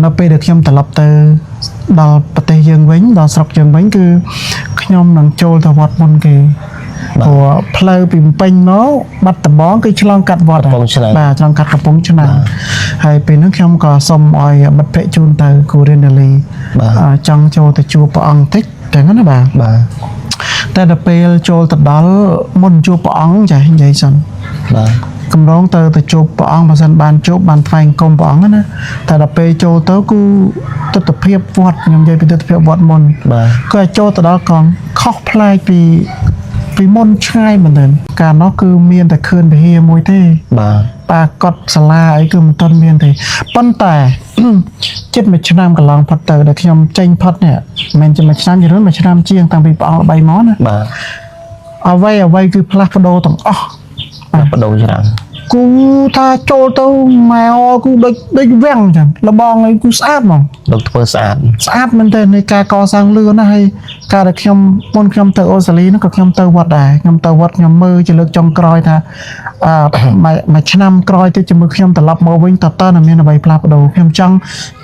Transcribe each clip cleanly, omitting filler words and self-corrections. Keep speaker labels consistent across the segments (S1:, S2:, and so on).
S1: nó bây được nhom tập lập từ đào bát tê dương bánh đào sọc dương bánh cứ nhom nằng trôi từ vọt môn kì của plei bìm pin nó bắt tập bó cái chlang cắt vọt bà chlang cắt cặp bóng chân nào hay bên nước nhom có xôm oi bát pệ chun từ Corinne trong trôi từ chùa Pong thích cái đó bàแต่เดเปลโจลตัดดอลมุนจูปองใจใจสันกำร้องเตอแต่จูปองมาสันบานจูบานไฟกลมปองนะแต่เดเปโจเตอกูตัดเพียบวัดยังใจเป็นตัดเพียบวัดมุนก็โจตัดดอลกองคอกพลายปีมุนใช่เหมือนเดิมการnóคือเมียนแต่คืนไปเฮียมวยเท่ปากดสลายคือมันต้นเมียนแต่ปั้นแต่เจ็ดมิชนามกับลองพัดเตอร์แต่ขยมเจงพัดเนี่ยมันจะมิชนามอยู่นู้นมิชนามเจียงต่างปีปองใบม้อนนะเอาไว้คือพลักพโดต่างอ๋อพโดใช่ไหมกูถ้าโจเตอแมวกูได้แว่งจังระบองเลยกูสะอาดมั้งดอกเตอร์สะอาดมันแต่ในการก่อสร้างเรือนะให้การแต่ขยมบนขยมเตอร์ออสเตรเลียนั่นก็ขยมเตอร์วัดได้ขยมเตอร์วัดขยมมือจะเลือกจงกรอยท่ามาชนำกรอยที่จะมือขยมแต่รับมาวิ่งตัดต้นนั่นเนี่ยใบพลักพโดขยมจัง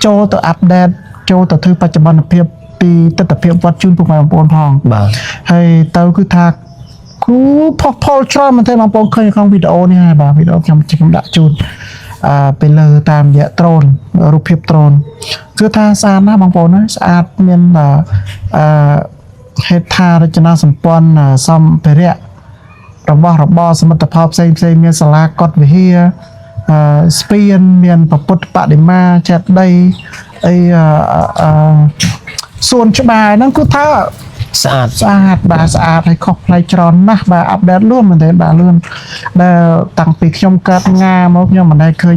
S1: โจเตอร์อัปเดตโจเตอร์ถือปัจจุบันเพียบปีตัดเพียบวัดจุนพวกมันปนพองให้เตอร์คือทากูพอชอบมันได้บางปองเคยของวิดีโอนี่ฮะบางวิดีโอยังจะกำดักจูนเป็นเลยตามเยอะโตรนรูปเพียบโตรนคือถ้าสะอาดนะบางปองนะสะอาดเมียนเฮธารจนาสัมปอนซัมเปเรียระบสมรรถภาพเซมเมียนสลากอดวิเฮียสเปียนเมียนปปุตปะดิมาจัดได้ไอส่วนฉบับนั้นคือถ้าสะอาดบ่าสะอาดให้ครบลายจรอนนะบ่าอัปเดตล้วนมันได้บ่าล้วนได้ตั้งปีขยมกัดงามกยมมันได้เคย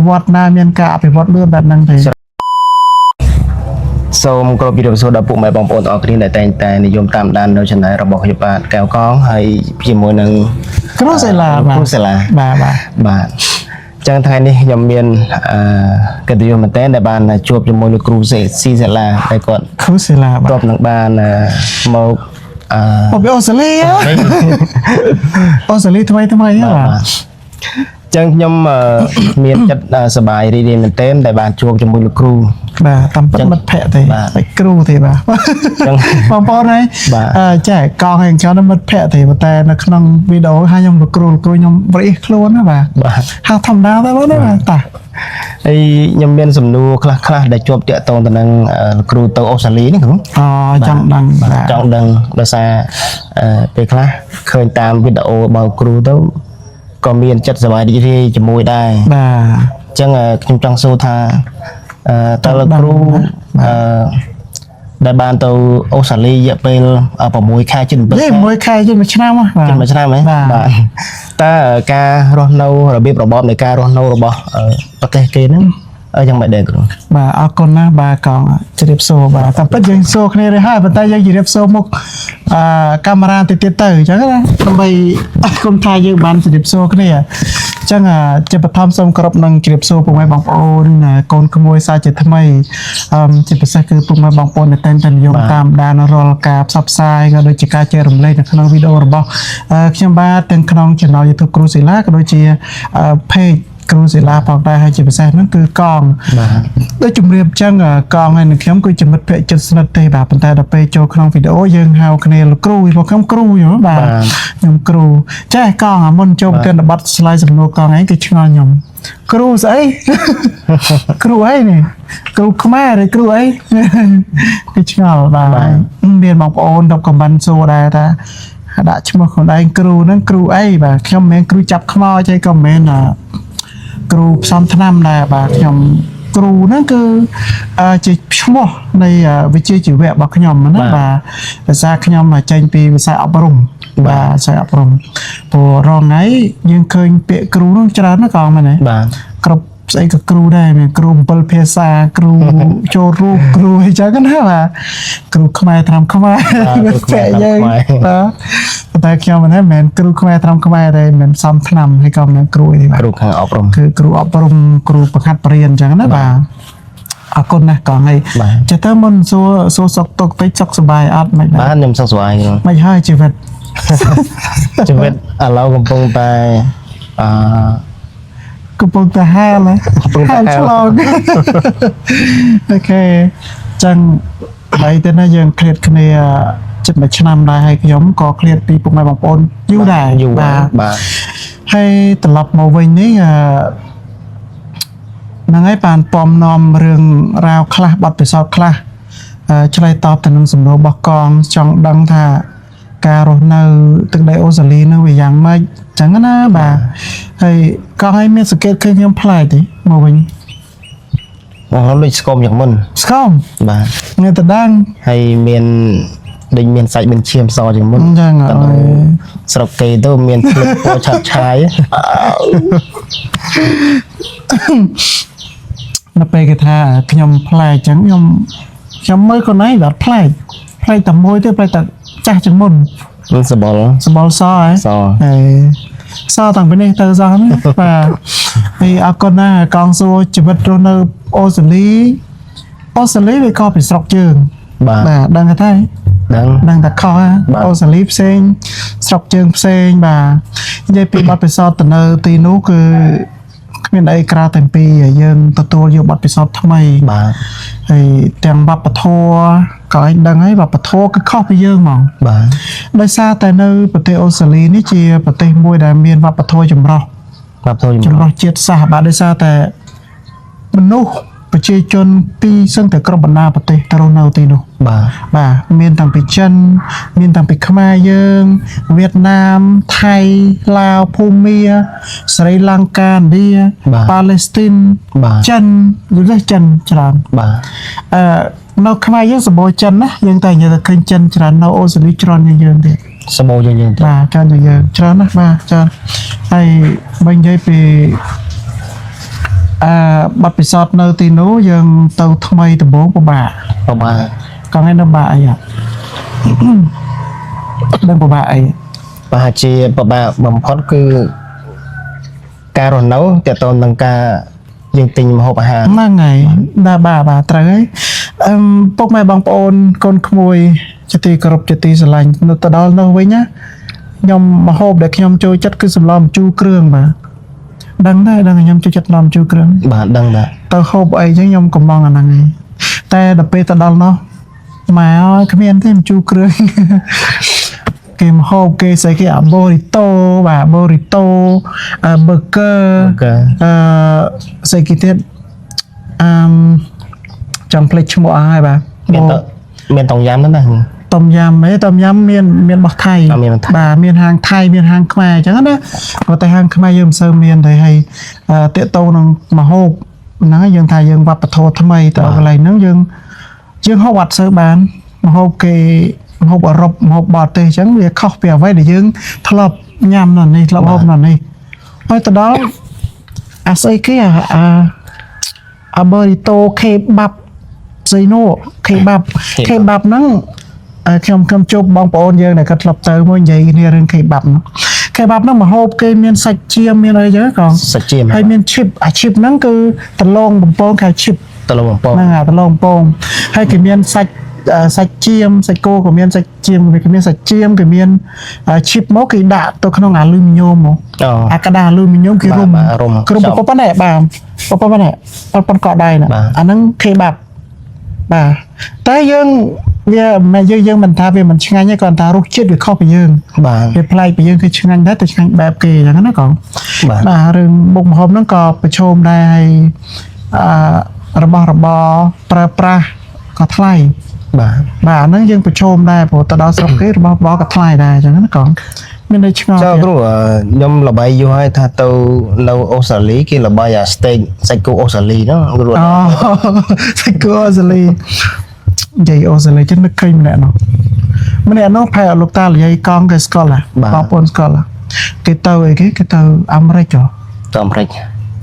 S1: วัดนาเมียนกาไปวัดเลื่อนแบบนั้นเลยសូមគោរពជំរាបសួរដល់ពុកម៉ែបងប្អូនទាំងអស់គ្នាដែលតែងតែនិយមតាមដាននៅ channel របស់ខ្ញុំបាទកែវកងហើយជាមួយនឹងគ្រូសាលាបាទចឹងថ្ងៃនេះខ្ញុំមានកិត្តិយសមែនតើដែលបានជួបជាមួយលោកគ្រូស៊ីសាឡាដែលគាត់គ្រូសាឡាបាទនឹងបានមកពីអូស្ត្រាលីថ្មីបាទចឹងខ្ញុំមានចិត្តសប្បាយរីករាយមែនទែនដែលបានជួបជាមួយលោកគ្រូបាទតាមពិតមិត្តភក្តិទេបាទគ្រូទេបាទចឹងបងប្អូនហើយចាកងហើយខ្ញុំមិត្តភក្តិទេតែនៅក្នុងវីដេអូហើយខ្ញុំលោកគ្រូខ្ញុំប្រៀសខ្លួនណាបាទហៅធម្មតាតែបងណាបាទតាហើយខ្ញុំមានសំណួរខ្លះដែលជាប់តាក់ទងទៅនឹងលោកគ្រូទៅអូស្ត្រាលីនេះគ្រូចង់ដឹងដោយសារពេលខ្លះឃើញតាមវីដេអូរបស់គ្រូទៅក៏មានចិត្តសប្បាយរីករាយជាមួយដែរបាទអញ្ចឹងខ្ញុំចង់សួរថាតើលោកគ្រូដែលបានទៅអូស្ត្រាលីរយៈពេល6 ខែជិត7 ខែជិត1 ឆ្នាំបាទជិត1 ឆ្នាំហ៎បាទតើការរស់នៅរបៀបរបបនៃការរស់នៅរបស់ប្រទេសគេហ្នឹងយ៉ាងម៉េចដែរគ្រូបាទអរគុណណាស់បាទកងជម្រាបសួរបាទតែពិតយើងសួរគ្នាទៅហើយប៉ុន្តែយើងជម្រាបសួរមុខកាមេរ៉ាទៅទៀតទៅអញ្ចឹងណាដើម្បីគុំថាយើងបានជម្រាបសួរគ្នាអញ្ចឹងជាបឋមសូមគោរពនឹងជម្រាបសួរពុកម៉ែបងប្អូនកូនក្មួយសាជាថ្មីជាពិសេសគឺពុកម៉ែបងប្អូនដែលតែងតែនិយមតាមដានរាល់ការផ្សព្វផ្សាយក៏ដូចជាការចែករំលែកនៅក្នុងវីដេអូរបស់ខ្ញុំបាទទាំងក្នុង channel YouTube គ្រូស៊ីឡាក៏ដូចជា page គ្រូសិលាផងដែរហើយជាពិសេសហ្នឹងគឺកងដូចជំរាបចឹងកងហើយនឹងខ្ញុំគឺជាមិត្តភក្តិជិតស្និទ្ធទេបាទប៉ុន្តែដល់ពេលចូលក្នុងវីដេអូយើងហៅគ្នាលោកគ្រូពីខ្ញុំគ្រូបាទខ្ញុំគ្រូចាកងមុនចូលប្រធានបទឆ្លើយសំណួរកងឯងគឺឆ្ងល់ខ្ញុំគ្រូស្អីគ្រូអីនេះគ្រូខ្មែរឬគ្រូអីគឺឆ្ងល់បាទមានបងប្អូនទៅខមមិនសួរដែរថាដាក់ឈ្មោះខ្លួនឯងគ្រូហ្នឹងគ្រូអីបាទខ្ញុំមិនមែនគ្រូចាប់ខ្មោចទេក៏មិនមែនគ្រូផ្សំថ្នាំដែរបាទខ្ញុំគ្រូហ្នឹងគឺជាឈ្មោះនៃវិជ្ជាជីវៈរបស់ខ្ញុំណាបាទភាសាខ្ញុំចេញពីវិស័យអប់រំបាទវិស័យអប់រំព្រោះរងថ្ងៃយើងឃើញពាក្យគ្រូហ្នឹងច្រើនណាស់កងមែនទេបាទគ្រប់ស្អីក៏គ្រូដែរមានគ្រូ7ភាសាគ្រូចូលរូបគ្រូអីចឹងណាបាទគ្រូខ្មែរត្រាំខ្មែរតែយើងបាទតែខ្ញុំមិនមែនគ្រូខ្មែរត្រាំខ្មែរទេមិនសំឆ្នាំហើយក៏មិនគ្រូទេបាទគ្រូខាងអប់រំគឺគ្រូអប់រំគ្រូបង្ហាត់បរិញ្ញាអញ្ចឹងណាបាទអរគុណណាស់កងហើយចេះតើមុនសួរសុខទុក្ខតិចសុខសប្បាយអត់មិនបាទខ្ញុំសុខសប្បាយមិនហើយជីវិតឥឡូវកំពុងតែ
S2: កំពុងតែហាលហាលឆ្លងអូខេចឹងហើយទៅណាយើងឃ្លាតគ្នាជិត1ឆ្នាំដែរហើយខ្ញុំក៏ឃ្លាតពីពុកម៉ែបងប្អូនយូរដែរបាទហើយត្រឡប់មកវិញនេះហ្នឹងហើយបានពំនាំរឿងរ៉ាវខ្លះបទពិសោធន៍ខ្លះឆ្លើយតបទៅនឹងសំណួររបស់កងចង់ដឹងថាការរស់នៅទឹកដីអូស្ត្រាលីនឹងវាយ៉ាងម៉េចចឹងណាបាទហើយកងឲ្យមានសង្កេតឃើញខ្ញុំប្លែកទេមកវិញ
S1: បងលុយស្គមយ៉ាងមុន
S2: ស្គម
S1: បាទ
S2: នៅតដាំង
S1: ហើយមានដូចមានសាច់មានឈាមសជាងមុន
S2: ចឹង
S1: ស្រុកគេទៅមានភ្លឹកពណ៌ឆាប់ឆាយ
S2: នៅពេលគេថាខ្ញុំប្លែកចឹងខ្ញុំមើលកូនឯងដល់ប្លែកតែមួយទេប្លែកតែចាស់ជាងមុន
S1: សបល់
S2: សហ៎ហើយសតាំងពីនេះទៅសោះណាបាទហើយអរគុណណាកងសួរជីវិតរស់នៅអូស្ត្រាលីវាខុសពីស្រុកយើង
S1: បាទ
S2: ដឹងទេដឹងតែខុសអូស្ត្រាលីផ្សេងស្រុកយើងផ្សេងបាទនិយាយពីបទពិសោធន៍ទៅនៅទីនោះគឺគ្មានអីក្រៅតែពីយើងទទួលយកបទពិសោធន៍ថ្មី
S1: បាទ
S2: ហើយទាំងវប្បធម៌ក៏ឯងដឹងហើយវប្បធម៌គឺខុសពីយើងហ្មង
S1: បាទ
S2: ដោយសារតែនៅប្រទេសអូស្ត្រាលីនេះជាប្រទេសមួយដែលមានវប្បធម៌ចម្រុះជាតិសាសន៍បាទដោយសារតែមនុស្សប្រជាជនពីសឹងតែគ្រប់បណ្ដាប្រទេសទៅរស់នៅទីនោះបាទមានតាំងពីចិនមានតាំងពីខ្មែរយើងវៀតណាមថៃឡាវភូមាស្រីលង្កាឥណ្ឌាប៉ាឡេស្ទីនចិនច្រើន
S1: បាទ
S2: នៅខ្មែរយើងសម្បូរចិនណាយើងតែនិយាយថាឃើញចិនច្រើននៅអូស្ត្រាលីច្រើនជាងយើងទៀត
S1: សម្បូរជាងយើងទៀត
S2: បាទច្រើនជាងយើងច្រើនណាស់បាទច្រើនហើយបើនិយាយពីបទពិសោធន៍នៅទីនោះយើងទៅថ្មីដំបូងពិបាកក៏ឯងនៅបាក់អីដឹងពិបាកអី
S1: ប្រហែលជាពិបាកបំផុតគឺការរស់នៅតើតើនឹងការយើងទិញម្ហូបអាហារ
S2: ហ្នឹងហើយបាទត្រូវហើយពុកម៉ែបងប្អូនកូនក្មួយជាទីគោរពជាទីស្រឡាញ់នៅទៅដល់នោះវិញណាខ្ញុំម្ហូបដែលខ្ញុំចូលចិត្តគឺសម្លម្ជូរគ្រឿងបាទដឹងខ្ញុំចូលចិត្តម្ជូរគ្រឿង
S1: បាទដឹងដែរ
S2: ទៅហូបអីចឹងខ្ញុំកំងអាហ្នឹងឯងតែដល់ពេលទៅដល់នោះមកគ្មានទេម្ជូរគ្រឿងគេម្ហូបគេស្អីគេអាបូរីតូបាទបូរីតូប៊ឺហ្គឺស្អីគេទៀតចង់ភ្លេចឈ្មោះអស់ហើយបាទ
S1: មានតុងយ៉ាំហ្នឹងណា
S2: តុំយ៉ាំមានបោះថៃបាទមានហាងថៃមានហាងខ្មែរអញ្ចឹងណាក៏តែហាងខ្មែរយើងមិនសូវមានទេហើយតេតោនឹងម្ហូបហ្នឹងយើងថាយើងវប្បធម៌ថ្មីទៅកន្លែងហ្នឹងយើងហូបអត់សូវបានម្ហូបគេម្ហូបអឺរ៉ុបម្ហូបបរទេសអញ្ចឹងវាខុសពីអ្វីដែលយើងធ្លាប់ញ៉ាំនៅនេះធ្លាប់ហូបនៅនេះហើយទៅដល់អាស្អីគេអាបូរីតូខេបាប់ស្អីនោះខេបាប់ហ្នឹងខ្ញុំជួបបងប្អូនយើងដែលគាត់ធ្លាប់ទៅមួយនិយាយគ្នារឿងខេបាប់ហ្នឹងម្ហូបគេមានសាច់ជៀមមានអីចឹងក៏
S1: សាច់ជៀម
S2: ហើយមានឈិបអាឈិបហ្នឹងគឺតឡងបំពងគេឈិប
S1: តឡងបំពង
S2: ហ្នឹងតឡងបំពងហើយគេមានសាច់ជៀមសាច់គោក៏មានសាច់ជៀមគេមានសាច់ជៀមគេមានឈិបមកគេដាក់ទៅក្នុងអាលូមីញ៉ូមមកអាកដាអាលូមីញ៉ូមគេរុំប៉ុណ្ណេះបាទប៉ុណ្ណេះប៉ុនកកដៃណាអាហ្នឹងខេបាប់បាទតែយើងយើងមិនថាវាមិនឆ្ងាញ់ទេគ្រាន់តែរសជាតិវាខុសពីយើង
S1: បាទ
S2: វាប្លែកពីយើងគឺឆ្ងាញ់ដែរតែឆ្ងាញ់បែបគេអញ្ចឹងណាកងបាទរឿងមុខម្ហូបហ្នឹងក៏ប្រឈមដែរហើយរបស់របរប្រើប្រាស់ក៏ថ្លៃបាទអាហ្នឹងយើងប្រឈមដែរព្រោះទៅដល់ស្រុកគេរបស់របរក៏ថ្លៃដែរអញ្ចឹងណាកងមានន័យឆ្ងល់
S1: ចុះគ្រូខ្ញុំល្បីយូរហើយថាទៅនៅអូស្ត្រាលីគេល្បីអាស្តេកសាច់គោអូស្ត្រាលីហ្នឹងគ្រូ
S2: សាច់គោអូស្ត្រាលីនិយាយអូស្ត្រាលីចឹងនឹកឃើញម្នាក់នោះផែលោកតានិយាយកងគេស្គាល់បងប្អូនស្គាល់គេទៅអីគេទៅអាមេរិក
S1: ទៅអាមេរិក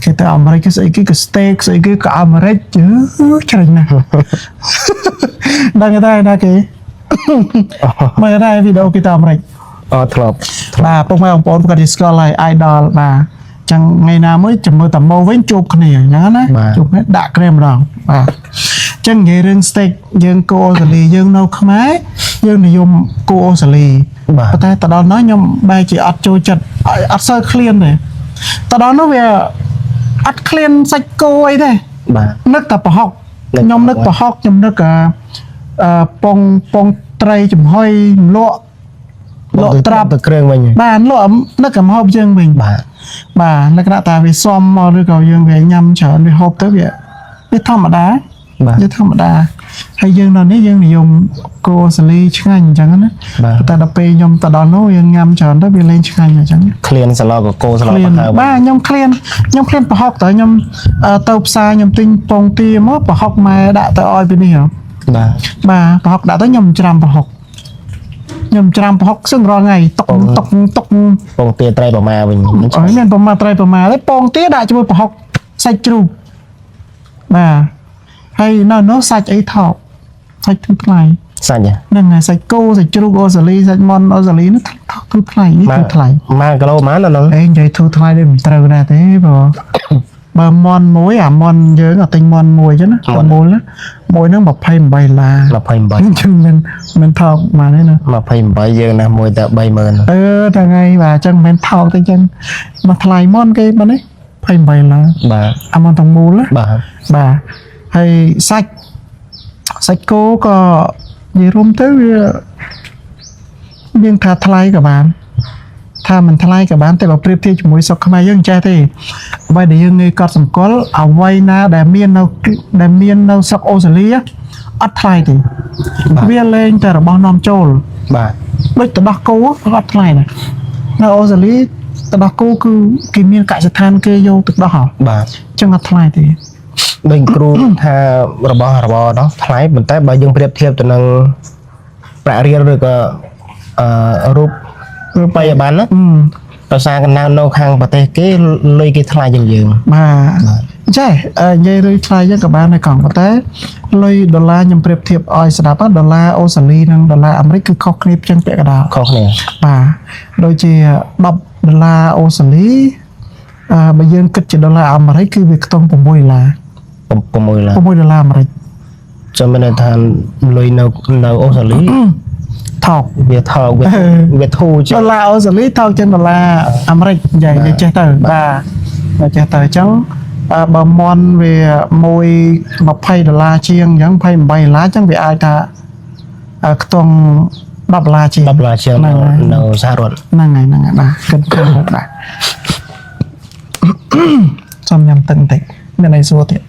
S2: គេទៅអាមេរិកស្អីគេក៏ស្តេកស្អីគេក៏អាមេរិកច្រាញ់ណាស់ដឹងតែណាគេមើលតែវីដេអូគេទៅអាមេរិក
S1: ធ្លាប់
S2: បាទពុកម៉ែបងប្អូនគាត់ស្គាល់ហើយ idol បាទចឹងថ្ងៃណាមួយចាំមើលតាម៉ូវិញជួបគ្នាអញ្ចឹងណាជួបគ្នាដាក់គ្នាម្ដងបាទចឹងនិយាយរឿង steak យើងគោអូស្ត្រាលីយើងនៅខ្មែរយើងនិយមគោអូស្ត្រាលីប៉ុន្តែទៅដល់នោះខ្ញុំបែរជាអត់ចូលចិត្តអត់សូវឃ្លានទេទៅដល់នោះវា អត់ឃ្លានសាច់គោអីទេ
S1: បាទ
S2: នឹកតែប្រហុកខ្ញុំនឹកប្រហុកខ្ញុំនឹកពងត្រីចំហុយលក់ត្រាប់
S1: ទៅគ្រឿងវិញ
S2: បាទលក់នឹកកំហូបយើងវិញ
S1: បាទ
S2: បាទលក្ខណៈតាវាសមមកឬក៏យើងវាញ៉ាំច្រើនវាហូបទៅវាធម្មតា
S1: បាទ
S2: វាធម្មតាហើយយើងនៅនេះយើងនិយមគោសាលីឆ្ងាញ់អញ្ចឹងណា
S1: បាទ
S2: តែដល់ពេលខ្ញុំទៅដល់នោះយើងញ៉ាំច្រើនទៅវាលែងឆ្ងាញ់អញ្ចឹង
S1: ឃ្លានសឡកកោសឡក
S2: ឃ្លាន
S1: ហើ
S2: បាទខ្ញុំឃ្លានប្រហុកតើខ្ញុំទៅផ្សារខ្ញុំទិញពងទាមកប្រហុកម៉ែដាក់ទៅឲ្យពីនេះហ៎
S1: បាទ
S2: បាទប្រហុកដាក់ទៅខ្ញុំច្រាំប្រហុកខ្ញុំច្រាំប្រហុកសឹងរាល់ថ្ងៃតុក
S1: ពងទាត្រីប្រមាវិញ
S2: អត់មានប្រមាត្រីប្រមាទេពងទាដាក់ជាមួយប្រហុកសាច់ជ្រូកបាទហើយនៅនោះសាច់អីថោកសាច់ធូរថ្លៃ
S1: សាច់
S2: ហ្នឹងហើយសាច់គោសាច់ជ្រូកអូស្ត្រាលីសាច់មន់អូស្ត្រាលីនោះធូរថ្លៃនេះធូរថ្លៃ
S1: 1គីឡូប៉ុន្មានអាហ្នឹង
S2: អេនិយាយធូរថ្លៃនេះមិនត្រូវណាទេបងបើមន់មួយអាមន់យើងអត់ទិញមន់មួយចឹងណាតែមូលណាមួយហ្នឹង28ឡា
S1: 28
S2: អញ្ចឹងមិនថោកប៉ុន្មានទេណា
S1: 28យើងណាមួយតែ 30000
S2: តែថ្ងៃបាទអញ្ចឹងមិនថោកទេអញ្ចឹងមកថ្លៃមន់គេប៉ុណ្នេះ28ឡា
S1: បាទ
S2: អាមន់ទាំងមូលណា
S1: បាទ
S2: បាទហើយសាច់គោក៏និយាយរួមទៅវាយើងថាថ្លៃក៏បានថាមិនថ្លៃក៏បានតែបើប្រៀបធៀបជាមួយស្រុកខ្មែរយើងចេះទេអ្វីដែលយើងងាយកត់សម្គាល់អ្វីណាដែលមាននៅស្រុកអូស្ត្រាលីអត់ថ្លៃទេវាលែងតែរបស់នាំចូល
S1: បាទ
S2: ដូចទឹកដោះគោក៏អត់ថ្លៃដែរនៅអូស្ត្រាលីទឹកដោះគោគឺគេមានកសិដ្ឋានគេយកទឹកដោះហ៎
S1: បាទ
S2: អញ្ចឹងអត់ថ្លៃទេ
S1: ដូចគ្រូថារបស់របរនោះថ្លៃប៉ុន្តែបើយើងប្រៀបធៀបទៅនឹងប្រាក់រៀលឬក៏រូបបាយបានណាដោយសារកណ្ដាលនៅខាងប្រទេសគេលុយគេថ្លៃជាងយើង
S2: បាទចេះនិយាយលុយថ្លៃយើងក៏បានដែរកង់ប៉ុន្តែលុយដុល្លារខ្ញុំប្រៀបធៀបឲ្យស្ដាប់ដុល្លារអូស្ត្រាលីនិងដុល្លារអាមេរិកគឺខុសគ្នាចឹងពាក់កណ្ដាល
S1: ខុសគ្នា
S2: បាទដូចជា10ដុល្លារអូស្ត្រាលីបើយើងគិតជាដុល្លារអាមេរិកគឺវាខ្ទង់6ដុល្លារ
S1: 6ឡា
S2: 6ដុល្លារអាមេរិក
S1: ចាំមានន័យថាលុយនៅអូស្ត្រាលី
S2: ថោក
S1: វាថោកវាធូរជាង
S2: ដុល្លារអូស្ត្រាលីថោកជាងដុល្លារអាមេរិកនិយាយចេះទៅបាទចេះទៅអញ្ចឹងបើមន់វា1 20ដុល្លារជាងអញ្ចឹង28ដុល្លារអញ្ចឹងវាអាចថាខ្ទង់10ដុល្លារជាង
S1: 10ដុល្លារជាងនៅសហរដ្ឋ
S2: ហ្នឹងហើយបាទគិតទៅបាទសំញ៉ាំទឹកបន្តិចមានអីសួរទៀត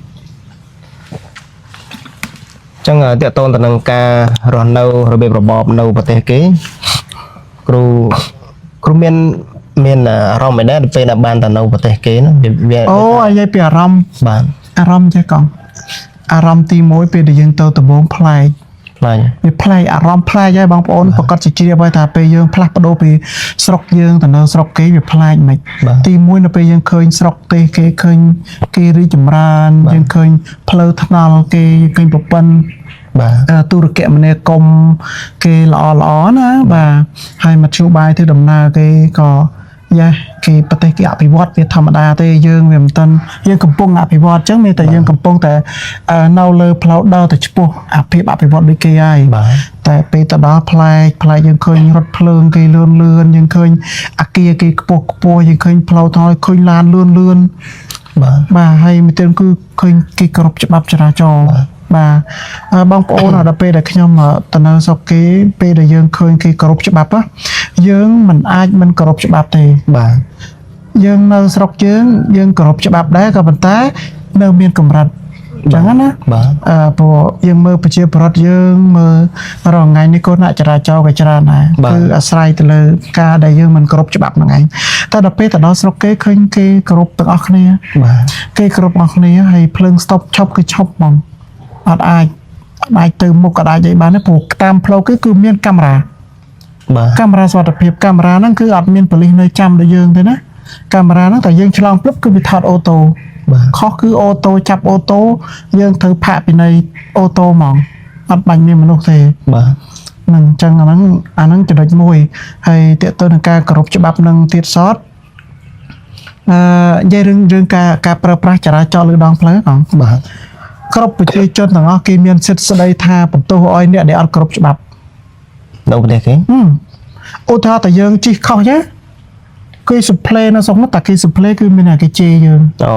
S1: ចឹងតើតើទៅនឹងការរស់នៅរបៀបរបបនៅប្រទេសគេគ្រូមានអារម្មណ៍មិនដែរពេលដែលបានទៅនៅប្រទេសគេណាវា
S2: អូអាយពីអារម្មណ៍
S1: បាទ
S2: អារម្មណ៍ចេះកង់អារម្មណ៍ទី1ពេលដែលយើងទៅដំបងប្លែក
S1: ខ្លាច
S2: វាប្លែកអារម្មណ៍ប្លែកហើយបងប្អូនប្រកាសជាជ្រាបហើយថាពេលយើងផ្លាស់ប្ដូរពីស្រុកយើងទៅនៅស្រុកគេវាប្លែកមិនទី1នៅពេលយើងឃើញស្រុកទេគេឃើញគេរីចម្រើនយើងឃើញផ្លូវថ្នល់គេឃើញប្រព័ន្ធ
S1: បាទ
S2: ទូរគមនាគមន៍គេល្អណាបាទហើយមធ្យោបាយធ្វើដំណើរគេក៏យ៉ាគេប្រទេសគេអភិវឌ្ឍវាធម្មតាទេយើងវាមិនទាន់យើងកំពុងអភិវឌ្ឍអញ្ចឹងមានតែយើងកំពុងតែនៅលើផ្លូវដើរទៅឆ្ពោះអាភិបអភិវឌ្ឍដូចគេហើយ
S1: បាទ
S2: តែពេលទៅដល់ផ្លែកយើងឃើញរថភ្លើងគេលឿនយើងឃើញអាគារគេខ្ពស់យើងឃើញផ្លូវថ្នល់ឃើញឡានលឿន បាទហើយមួយទៀតគឺឃើញគេគោរពច្បាប់ចរាចរណ៍បាទបងប្អូនដល់ពេលដែលខ្ញុំទៅនៅស្រុកគេពេលដែលយើងឃើញគេគោរពច្បាប់យើងមិនអាចមិនគោរពច្បាប់ទេ
S1: បាទ
S2: យើងនៅស្រុកយើងគោរពច្បាប់ដែរក៏ប៉ុន្តែនៅមានកម្រិតអញ្ចឹងណា
S1: បាទ
S2: ព្រោះយើងមើលប្រជាប្រដ្ឋយើងមើលរងថ្ងៃនេះក៏អ្នកចរាចរណ៍ក៏ច្រើនដែរគឺអាស្រ័យទៅលើការដែលយើងមិនគោរពច្បាប់ហ្នឹងឯងតែដល់ពេលទៅដល់ស្រុកគេឃើញគេគោរពទាំងអស់គ្នា
S1: បាទ
S2: គេគ្រប់អស់គ្នាហើយភ្លើងស្តុបឈប់គឺឈប់ហ្មងអត់អាចទៅមុខក៏អាចអីបានទេព្រោះតាមផ្លូវគឺមានកាមេរ៉ា
S1: បាទ
S2: កាមេរ៉ាសុវត្ថិភាពកាមេរ៉ាហ្នឹងគឺអត់មានប៉ូលីសនៅចាំដូចយើងទេណាកាមេរ៉ាហ្នឹងតែយើងឆ្លងព្រឹបគឺវាថតអូតូ
S1: បាទ
S2: ខុសគឺអូតូចាប់អូតូយើងត្រូវផាកពិន័យអូតូហ្មងអត់បាញ់មានមនុស្សទេ
S1: បាទ
S2: ហ្នឹងអញ្ចឹងអាហ្នឹងចំណុចមួយហើយតើទៅនឹងការគោរពច្បាប់នឹងទៀតសតនិយាយរឿងការប្រើប្រាស់ចរាចរណ៍លើដងផ្លូវហ្នឹង
S1: បាទ
S2: គ្រប់ប្រជាជនទាំងអស់គេមានសិទ្ធិស្ដីថាបន្ទោសឲ្យអ្នកដែលអត់គ្រប់ច្បាប់
S1: នៅប្រទេសគេ
S2: ឧទាហរណ៍តែយើងជិះខុសទេគេសុផ្លេនៅស្រុកនោះតែគេសុផ្លេគឺមានតែគេជេរយើង
S1: អូ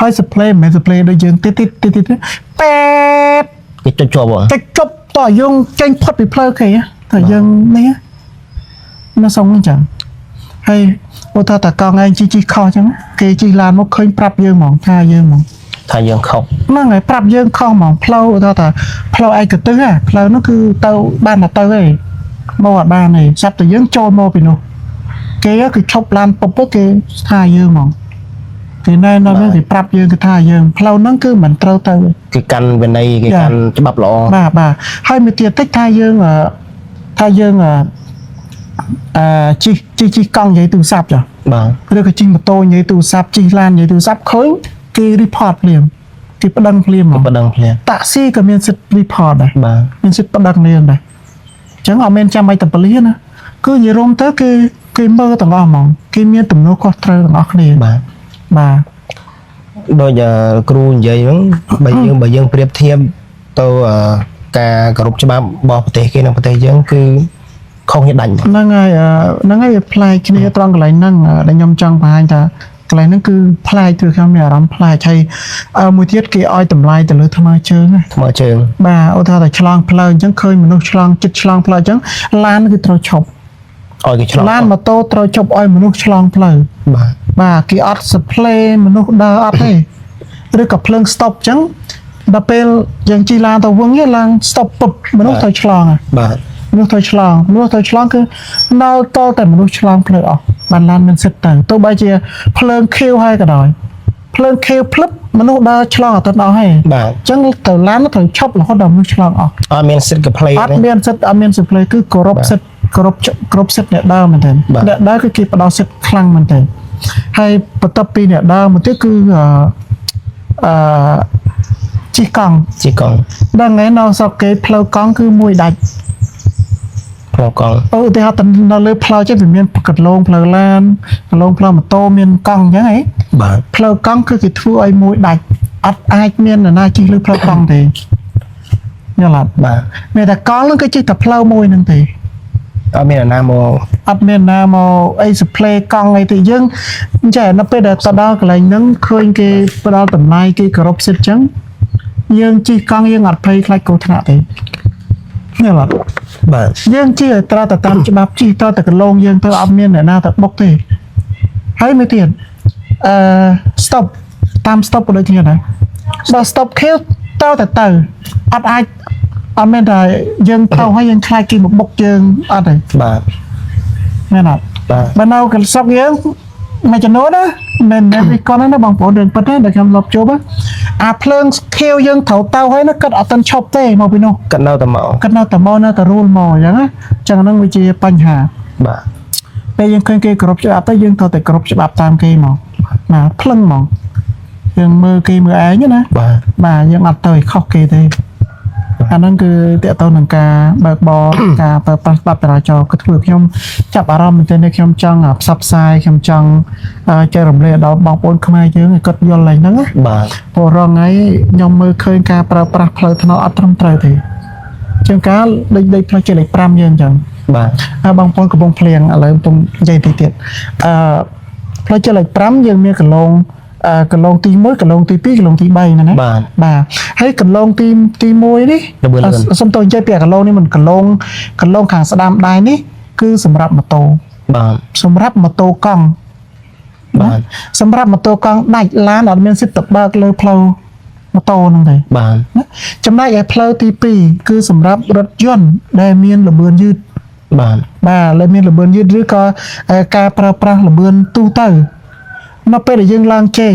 S2: ហើយសប្លេមិនសប្លេដូចយើងតិចប៉ែត
S1: គេចុចជាប់បង
S2: ចុចជប់តយើងចេញផុតពីផ្លូវគេតែយើងនេះនៅសងអញ្ចឹងហើយឧទាហរណ៍តកងឯងជីខុសអញ្ចឹងគេជីឡានមកឃើញប្រាប់យើងហ្មងថាយើងហ្មង
S1: ថាយើងខុស
S2: ហ្នឹងហើយប្រាប់យើងខុសហ្មងផ្លូវឧទាហរណ៍ថាផ្លូវឯកទេសផ្លូវនោះគឺទៅបានតែទៅឯងមកអត់បានទេស្រាប់តែយើងចូលមកពីនោះគេគឺឈប់ឡានពុបគេថាយើងហ្មងគេណែនាំគេប្រាប់យើងគេថាយើងផ្លូវហ្នឹងគឺមិនត្រូវទៅ
S1: គេកាន់វិន័យគេកាន់ច្បាប់ល្អ
S2: បាទហើយមួយទៀតតិចថាយើងជីកង់និយាយទូរស័ព្ទចា
S1: បាទ
S2: ឬក៏ជិះម៉ូតូនិយាយទូរស័ព្ទជិះឡាននិយាយទូរស័ព្ទឃើញគេ report ភ្លាមគេប្តឹងភ្លាមហ្មង
S1: ប្តឹងភ្លាម
S2: តាក់ស៊ីក៏មានសិទ្ធិ report ដែរ
S1: បាទ
S2: មានសិទ្ធិប្តឹងមានដែរអញ្ចឹងអត់មានចាំបាច់តែពលាណាគឺនិយាយរួមទៅគេមើលទាំងអស់ហ្មងគេមានទំនួលខុសត្រូវទាំងអស់គ្នា
S1: បាទ
S2: បាទ
S1: ដូចគ្រូនិយាយហ្នឹងបើយើងប្រៀបធៀបទៅការគោរពច្បាប់របស់ប្រទេសគេនិងប្រទេសយើងគឺខុសគ្នាដាច់
S2: ហ្នឹងហើយវាប្លែកគ្នាត្រង់កន្លែងហ្នឹងដែលខ្ញុំចង់បង្ហាញថាកន្លែងហ្នឹងគឺប្លែកគឺខ្ញុំមានអារម្មណ៍ប្លែកហើយមួយទៀតគេឲ្យតម្លៃទៅលើថ្មើរជើង
S1: ថ្មើរជើង
S2: បាទឧទាហរណ៍ថាឆ្លងផ្លូវអញ្ចឹងឃើញមនុស្សឆ្លងចិត្តឆ្លងផ្លូវអញ្ចឹងឡានគឺត្រូវឈប់
S1: ឲ្យគេឆ្លង
S2: ឡានម៉ូតូត្រូវឈប់ឲ្យមនុស្សឆ្លងផ្លូវ បាទគេអត់សប្លេមនុស្សដើរអត់ទេឬក៏ភ្លើង stop អញ្ចឹងដល់ពេលយើងជិះឡានទៅវឹងឡើង stop ពុបមនុស្សត្រូវឆ្លង
S1: បាទ
S2: មនុស្សត្រូវឆ្លងគឺនៅតតែមនុស្សឆ្លងផ្លូវអស់បានឡានមានសិទ្ធទៅទោះបីជាភ្លើងខៀវហើយក៏ដោយភ្លើងខៀវភ្លឹបមនុស្សដើរឆ្លងអត់ទៅដល់ហើយ
S1: បាទ
S2: អញ្ចឹងទៅឡានត្រូវឈប់រហូតដល់មនុស្សឆ្លងអស់
S1: អត់មានសិទ្ធិកំ pl
S2: អត់មានសិទ្ធគឺគោរពសិទ្ធគ្រប់សិទ្ធអ្នកដើរមែនទេអ្នកដើរគឺគេផ្ដល់សិទ្ធខ្លាំងមែនទេហើយបន្ទាប់ពីអ្នកដើរមកទៀតគឺជិះកង់ដល់ថ្ងៃនៅស្រុកគេផ្លូវកង់គឺមួយដាច់
S1: ផ្លូវកង់
S2: ឧទាហរណ៍នៅលើផ្លូវចេះវាមានកន្លងផ្លូវឡានកន្លងផ្លូវម៉ូតូមានកង់អញ្ចឹងហី
S1: បាទ
S2: ផ្លូវកង់គឺគេធ្វើឲ្យមួយដាច់អត់អាចមាននរណាជិះលើផ្លូវកង់ទេយល់អត់
S1: បាទ
S2: មានតែកង់ហ្នឹងគឺជិះតែផ្លូវមួយហ្នឹងទេ
S1: អត់មានណាមក
S2: អត់មានណាមកអី supply កង់អីទេយើងចេះនៅពេលដែលទៅដល់កន្លែងហ្នឹងឃើញគេផ្ដល់តម្លៃគេគោរពសិទ្ធអញ្ចឹងយើងជិះកង់យើងអត់ភ័យខ្លាចគ្រោះថ្នាក់ទេយល់អត់
S1: បាទ
S2: យើងជិះឲ្យត្រូវតែតាមច្បាប់ជិះត្រូវតែកន្លងយើងទៅអត់មានអ្នកណាទៅបុកទេហើយមួយទៀតstop តាម stop ក៏ដូចគ្នាដែរបើ stop ខៀវទៅអត់អាចអត់មានតែយើងទៅហើយយើងខ្លាចគេមកបុកយើងអត់ទេ
S1: បាទ
S2: មែនអត់
S1: បាទ
S2: បើនៅកន្សក់យើងមួយចំនួនណាមិនវិកលណាបងប្អូនរឿងពិតណាដែលខ្ញុំលប់ជួបអាភ្លើងខៀវយើងត្រូវទៅហើយណាគាត់អត់ទាន់ឈប់ទេមកពីនោះ
S1: គាត់នៅតែមក
S2: គាត់នៅតែមកនៅតែរួលមកអញ្ចឹងណាអញ្ចឹងហ្នឹងវាជាបញ្ហា
S1: បាទ
S2: ពេលយើងឃើញគេគោរពច្បាប់ទៅយើងត្រូវតែគោរពច្បាប់តាមគេមកបាទភ្លឹងហ្មងយើងមើលគេមើលឯងណា បាទយើងអត់ទៅឲ្យខុសគេទេអាហ្នឹងគឺតើតើនឹងការបើកបរការប្រើប្រាស់ច្បាប់ចរាចរណ៍គឺធ្វើខ្ញុំចាប់អារម្មណ៍មែនទែនខ្ញុំចង់ផ្សព្វផ្សាយខ្ញុំចង់ចែករំលែកដល់បងប្អូនខ្មែរយើងឲ្យគាត់យល់ឡើងហ្នឹងណា
S1: បាទ
S2: ព្រោះរងថ្ងៃខ្ញុំមើលឃើញការប្រើប្រាស់ផ្លូវថ្នល់អត់ត្រឹមត្រូវទេជាងការលេខផ្លូវជាលេខ5យើងអញ្ចឹង
S1: បាទ
S2: បងប្អូនកំពុងភ្លៀងឥឡូវខ្ញុំនិយាយតិចទៀតផ្លូវជាលេខ5យើងមានកន្លងទី1កន្លងទី2កន្លងទី3ណាបាទហើយកន្លងទី1នេះសុំតើនិយាយពីកន្លងនេះមិនកន្លងខាងស្ដាំដៃនេះគឺសម្រាប់ម៉ូតូ
S1: បាទ
S2: សម្រាប់ម៉ូតូកង់
S1: បាទ
S2: សម្រាប់ម៉ូតូកង់ដាច់ឡានអត់មានសិទ្ធិទៅបើកលើផ្លូវម៉ូតូហ្នឹងទេ
S1: បាទ
S2: ចំណែកឯផ្លូវទី2គឺសម្រាប់រថយន្តដែលមានល្បឿនយឺត
S1: បាទ
S2: ដែលមានល្បឿនយឺតឬក៏ការប្រើប្រាស់ល្បឿនទូទៅនៅពេលដែលយើងឡើងជែង